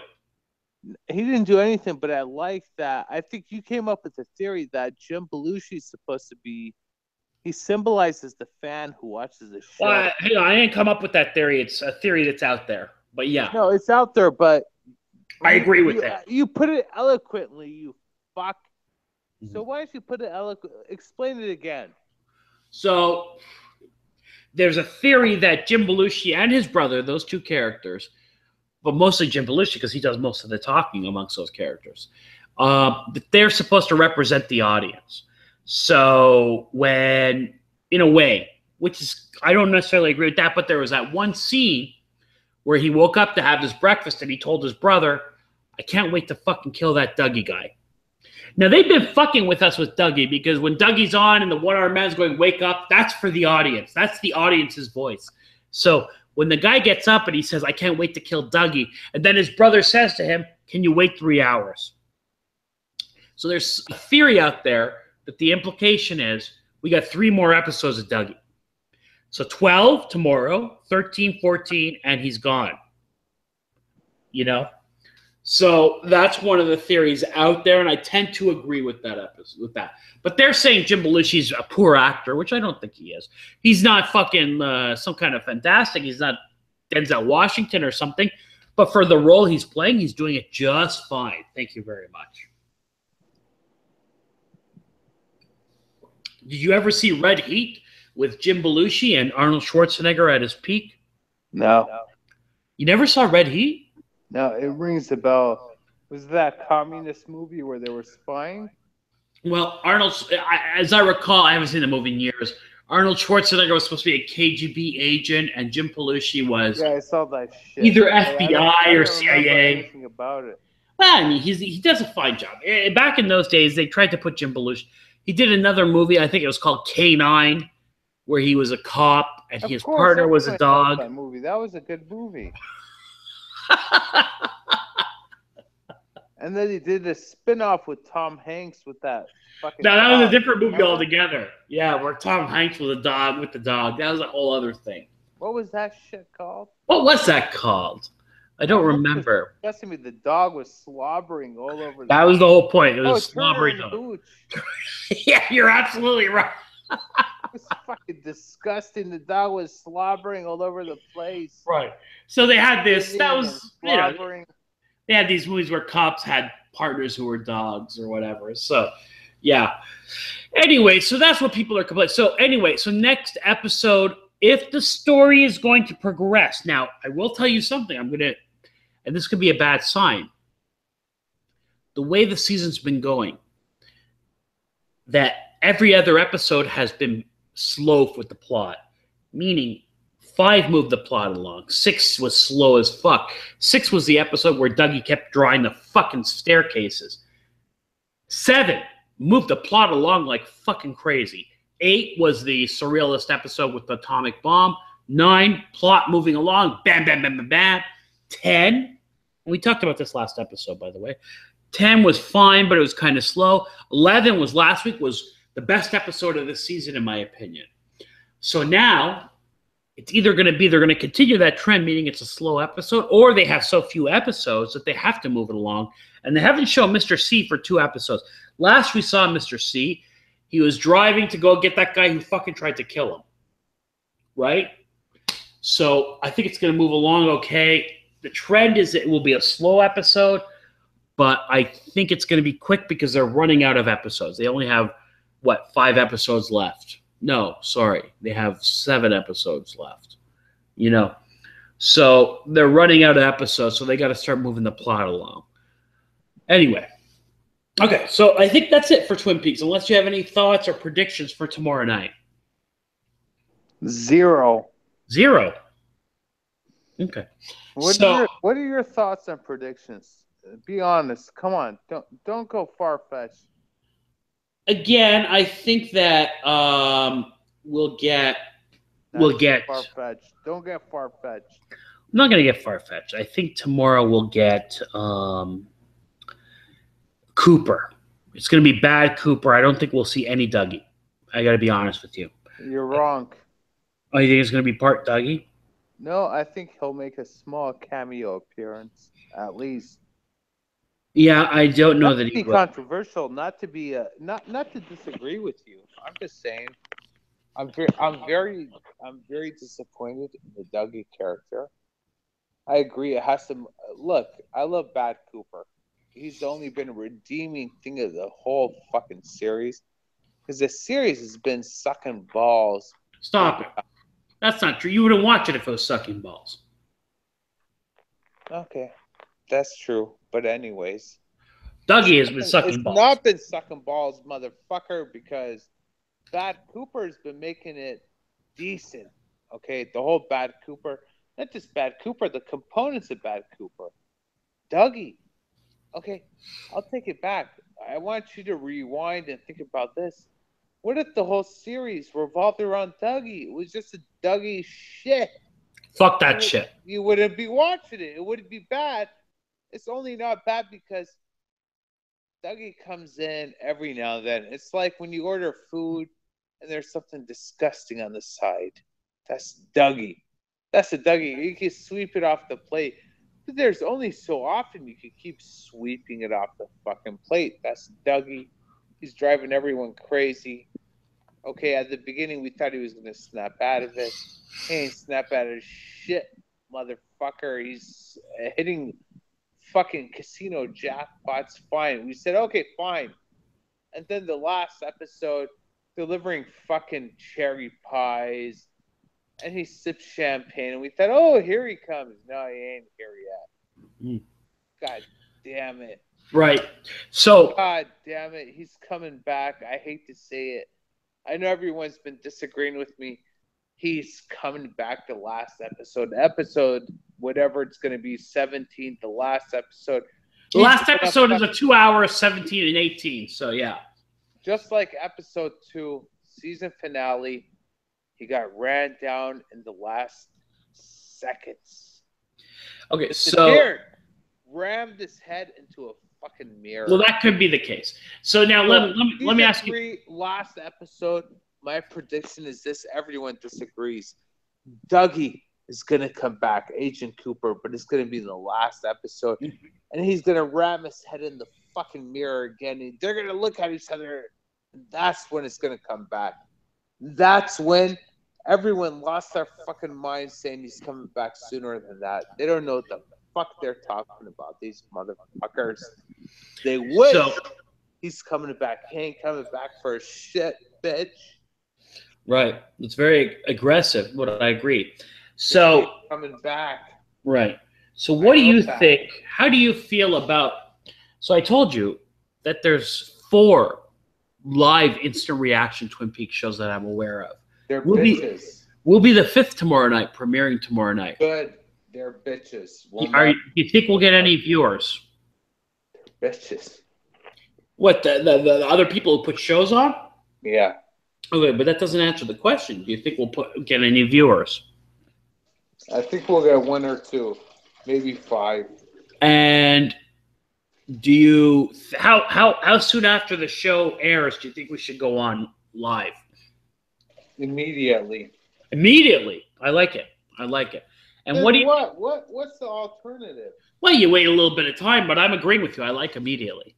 He didn't do anything, but I like that. I think you came up with the theory that Jim Belushi is supposed to be. He symbolizes the fan who watches the show. Well, hang on, I didn't come up with that theory. It's a theory that's out there. But yeah. No, it's out there, but I agree with that. You put it eloquently, you fuck. So why don't you put it eloquently? Explain it again. So there's a theory that Jim Belushi and his brother, those 2 characters, but mostly Jim Belushi because he does most of the talking amongst those characters, that they're supposed to represent the audience. So when, in a way, which is, I don't necessarily agree with that, but there was that one scene where he woke up to have his breakfast and he told his brother, I can't wait to fucking kill that Dougie guy. Now, they've been fucking with us with Dougie because when Dougie's on and the one-armed man's going, wake up, that's for the audience. That's the audience's voice. So when the guy gets up and he says, I can't wait to kill Dougie, and then his brother says to him, can you wait 3 hours? So there's a theory out there that the implication is we got 3 more episodes of Dougie. So 12 tomorrow, 13, 14, and he's gone. You know? So that's one of the theories out there, and I tend to agree with that episode, with that. But they're saying Jim Belushi's a poor actor, which I don't think he is. He's not fucking some kind of fantastic. He's not Denzel Washington or something. But for the role he's playing, he's doing it just fine. Thank you very much. Did you ever see Red Heat with Jim Belushi and Arnold Schwarzenegger at his peak? No. You never saw Red Heat? No, it rings a bell. Was that communist movie where they were spying? Well, as I recall, I haven't seen the movie in years. Arnold Schwarzenegger was supposed to be a KGB agent, and Jim Belushi was I saw that shit. either FBI or CIA. Anything about it. Well, I mean, he does a fine job. Back in those days, they tried to put Jim Belushi. He did another movie, I think it was called K-9, where he was a cop and his partner was a dog. That movie. That was a good movie. And then he did a spin-off with Tom Hanks with that fucking No, that dog. was a different movie altogether. Yeah, where Tom Hanks was a dog with the dog. That was a whole other thing. What was that shit called? What was that called? I don't remember. Disgusting me. The dog was slobbering all over. That was the whole point. It was a slobbery Turner and dog. Hooch. Yeah, you're absolutely right. It was fucking disgusting. The dog was slobbering all over the place. Right. So they had this. That was, you know, Slobbering. they had these movies where cops had partners who were dogs or whatever. So, yeah. Anyway, so that's what people are complaining. So, anyway, so next episode, if the story is going to progress. Now, I will tell you something. And this could be a bad sign. The way the season's been going, that every other episode has been slow with the plot, meaning 5 moved the plot along. 6 was slow as fuck. 6 was the episode where Dougie kept drawing the fucking staircases. 7 moved the plot along like fucking crazy. 8 was the surrealist episode with the atomic bomb. 9, plot moving along. Bam, bam, bam, bam, bam. 10, and we talked about this last episode, by the way. 10 was fine, but it was kind of slow. 11 was last week, was the best episode of this season, in my opinion. So now, it's either going to be they're going to continue that trend, meaning it's a slow episode, or they have so few episodes that they have to move it along. And they haven't shown Mr. C for 2 episodes. Last we saw Mr. C, he was driving to go get that guy who fucking tried to kill him. Right? So I think it's going to move along okay. The trend is it will be a slow episode, but I think it's going to be quick because they're running out of episodes. They only have, 5 episodes left. No, sorry. They have 7 episodes left. You know, so they're running out of episodes, so they got to start moving the plot along. Anyway. Okay, so I think that's it for Twin Peaks, unless you have any thoughts or predictions for tomorrow night. 0. 0? Okay. What are your thoughts and predictions? Be honest. Come on. Don't go far-fetched. Again, I think that we'll get far-fetched. Don't get far-fetched. I'm not going to get far-fetched. I think tomorrow we'll get Cooper. It's going to be bad Cooper. I don't think we'll see any Dougie. I got to be honest with you. You're wrong. Oh, you think it's going to be part Dougie? No, I think he'll make a small cameo appearance, at least. Yeah, I don't know that he will. Not to be controversial, not to be not to disagree with you. I'm just saying, I'm very disappointed in the Dougie character. I agree. It has to look. I love Bad Cooper. He's only been a redeeming thing of the whole fucking series, because the series has been sucking balls. Stop it. That's not true. You wouldn't watch it if it was sucking balls. Okay, that's true. But anyways, Dougie has been sucking It's balls. not been sucking balls, motherfucker, because Bad Cooper's been making it decent. Okay, the whole Bad Cooper, not just Bad Cooper, the components of Bad Cooper. Dougie. Okay, I'll take it back. I want you to rewind and think about this. What if the whole series revolved around Dougie? It was just a Dougie shit. Fuck that shit. You wouldn't be watching it. It wouldn't be bad. It's only not bad because Dougie comes in every now and then. It's like when you order food and there's something disgusting on the side. That's Dougie. That's a Dougie. You can sweep it off the plate. But there's only so often you can keep sweeping it off the fucking plate. That's Dougie. He's driving everyone crazy. Okay, at the beginning we thought he was going to snap out of it. He ain't snap out of shit, motherfucker. He's hitting fucking casino jackpots. Fine. We said, okay, fine. And then the last episode, delivering fucking cherry pies. And he sips champagne. And we thought, oh, here he comes. No, he ain't here yet. God damn it. Right. So. God damn it. He's coming back. I hate to say it. I know everyone's been disagreeing with me. He's coming back the last episode, whatever it's going to be, 17th, the last episode. The last episode is a 2 hour, 17 and 18. So, yeah. Just like episode 2, season finale, he got ran down in the last seconds. Okay, so. Rammed his head into a fucking mirror. Well, that could be the case. So now let me ask you. Last episode, my prediction is this. Everyone disagrees. Dougie is going to come back, Agent Cooper, but it's going to be the last episode. And he's going to ram his head in the fucking mirror again. And they're going to look at each other. And that's when it's going to come back. That's when everyone lost their fucking minds saying he's coming back sooner than that. They don't know what the fuck they're talking about, these motherfuckers. They wish he's coming back. He ain't coming back for a shit, bitch. Right. It's very aggressive, but I agree. So coming back. Right. So what do you think? How do you feel about? So I told you that there's 4 live instant reaction Twin Peaks shows that I'm aware of. They're bitches. We'll be the 5th tomorrow night, premiering tomorrow night. Good. They're bitches. Do you think we'll get any viewers? They're bitches. What, the other people who put shows on? Yeah. Okay, but that doesn't answer the question. Do you think we'll get any viewers? I think we'll get 1 or 2, maybe 5. And do you how soon after the show airs do you think we should go on live? Immediately. Immediately. I like it. And what's the alternative? Well, you wait a little bit of time, but I'm agreeing with you. I like immediately.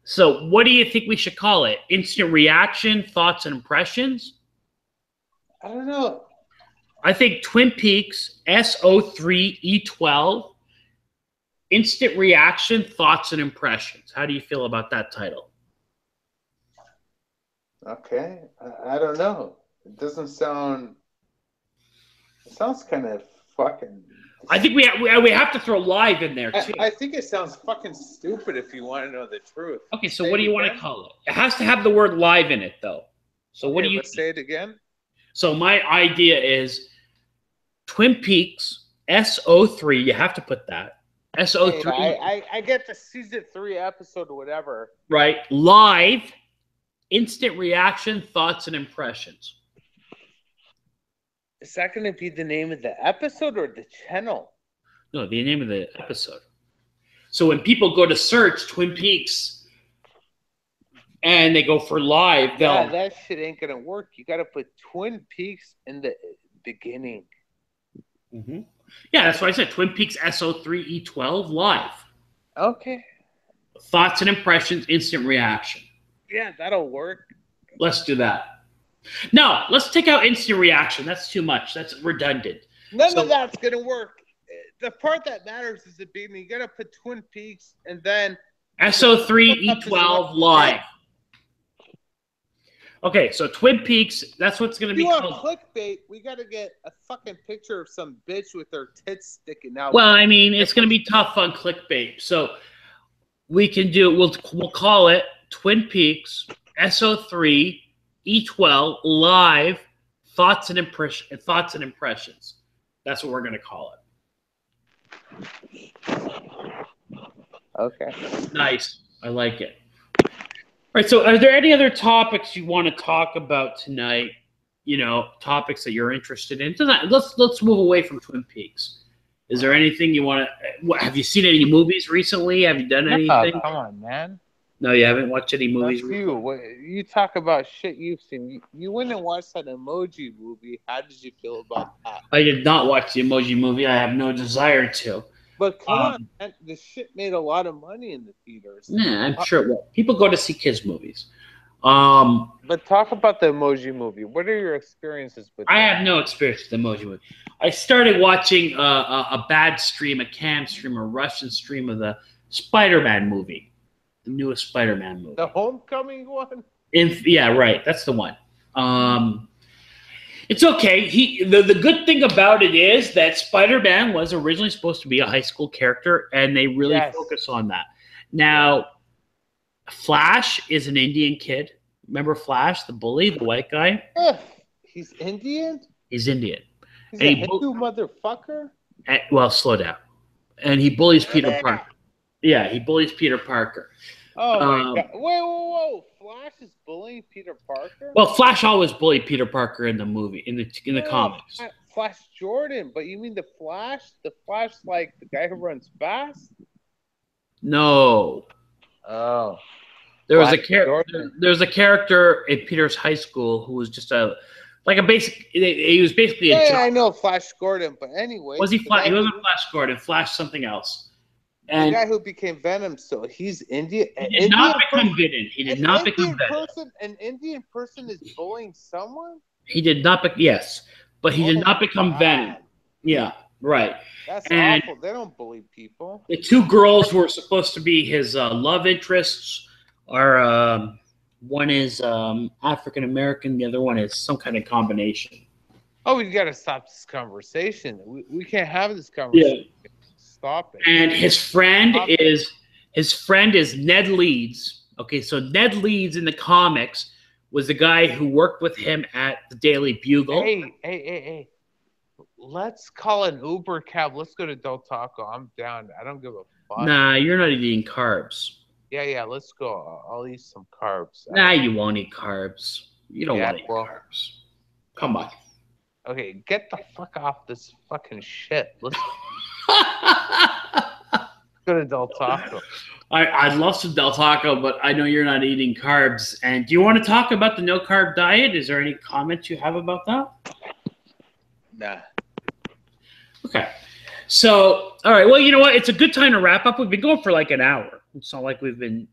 So what do you think we should call it? Instant reaction, thoughts and impressions? I don't know. I think Twin Peaks SO3E12, instant reaction, thoughts and impressions. How do you feel about that title? Okay. I don't know. It doesn't sound... It sounds kind of fucking... I think we have to throw live in there, too. I think it sounds fucking stupid if you want to know the truth. Okay, so what do you want to call it? It has to have the word live in it, though. So what do you... Let's say it again. So my idea is Twin Peaks SO3. You have to put that. SO3. Hey, I get the season 3 episode or whatever. Right. Live, instant reaction, thoughts and impressions. Is that going to be the name of the episode or the channel? No, the name of the episode. So when people go to search Twin Peaks and they go for live, that shit ain't going to work. You got to put Twin Peaks in the beginning. Mm-hmm. Yeah, that's what I said. Twin Peaks SO3E12 live. Okay. Thoughts and impressions, instant reaction. Yeah, that'll work. Let's do that. No, let's take out instant reaction. That's too much. That's redundant. None of that's going to work. The part that matters is the beginning. You got to put Twin Peaks and then SO3E12 live. Okay, so Twin Peaks, that's what's going to be called. Clickbait, we got to get a fucking picture of some bitch with her tits sticking out. Well, I mean, it's going to be tough on clickbait. So we can do. We'll call it Twin Peaks SO3 E12 live thoughts and impressions. That's what we're going to call it. Okay. Nice. I like it. All right. So, are there any other topics you want to talk about tonight? You know, topics that you're interested in. Let's move away from Twin Peaks. Is there anything you want to? Have you seen any movies recently? Have you done anything? Oh, come on, man. No, you haven't watched any movies. That's you talk about shit you've seen. You went and watched that Emoji movie. How did you feel about that? I did not watch the Emoji movie. I have no desire to. But come on, man, the shit made a lot of money in the theaters. Yeah, I'm sure it will. People go to see kids' movies. But talk about the Emoji movie. What are your experiences with I have no experience with the Emoji movie. I started watching a bad stream, a cam stream, a Russian stream of the Spider-Man movie, the newest Spider-Man movie. The Homecoming one? Yeah, right. That's the one. It's okay. The good thing about it is that Spider-Man was originally supposed to be a high school character, and they really focus on that. Now, Flash is an Indian kid. Remember Flash, the bully, the white guy? He's Indian? He's Indian. He's a Hindu motherfucker? Well, slow down. And he bullies Peter Parker. Yeah, he bullies Peter Parker. Oh, my God. Whoa. Flash is bullying Peter Parker? Well, Flash always bullied Peter Parker in the movie, in the comics. Flash Jordan, but you mean the Flash? The Flash, like the guy who runs fast? No. Oh. There was a character in Peter's high school who was just he was basically a I know Flash Gordon, but anyway. Was he Flash? He wasn't Flash Gordon. Flash something else. And the guy who became Venom, so he's Indian. He did not become Venom. He did not become Venom. An Indian person is bullying someone? He did not yes. But he did not become Venom. Yeah, right. That's awful. They don't bully people. The two girls who were supposed to be his love interests are one is African American, the other one is some kind of combination. Oh, we got to stop this conversation. We can't have this conversation. Yeah. Stop it. And his friend is Ned Leeds. Okay, so Ned Leeds in the comics was the guy who worked with him at the Daily Bugle. Hey. Let's call an Uber cab. Let's go to Del Taco. I'm down. I don't give a fuck. Nah, you're not eating carbs. Yeah, let's go. I'll eat some carbs. Nah, you won't eat carbs. You don't want to eat carbs. Come on. Okay, get the fuck off this fucking shit. Let's go to Del Taco. I'd love some Del Taco, but I know you're not eating carbs. And do you want to talk about the no-carb diet? Is there any comments you have about that? Nah. Okay. So, all right. Well, you know what? It's a good time to wrap up. We've been going for like an hour. It's not like we've been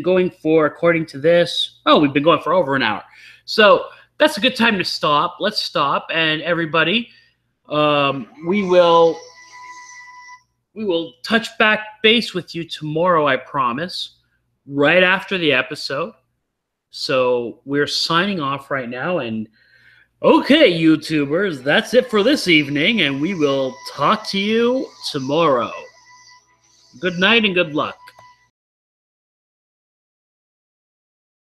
going for, according to this, we've been going for over an hour. So that's a good time to stop. Let's stop. And everybody, we will touch back base with you tomorrow, I promise, right after the episode. So we're signing off right now. And okay, YouTubers, that's it for this evening, and we will talk to you tomorrow. Good night and good luck.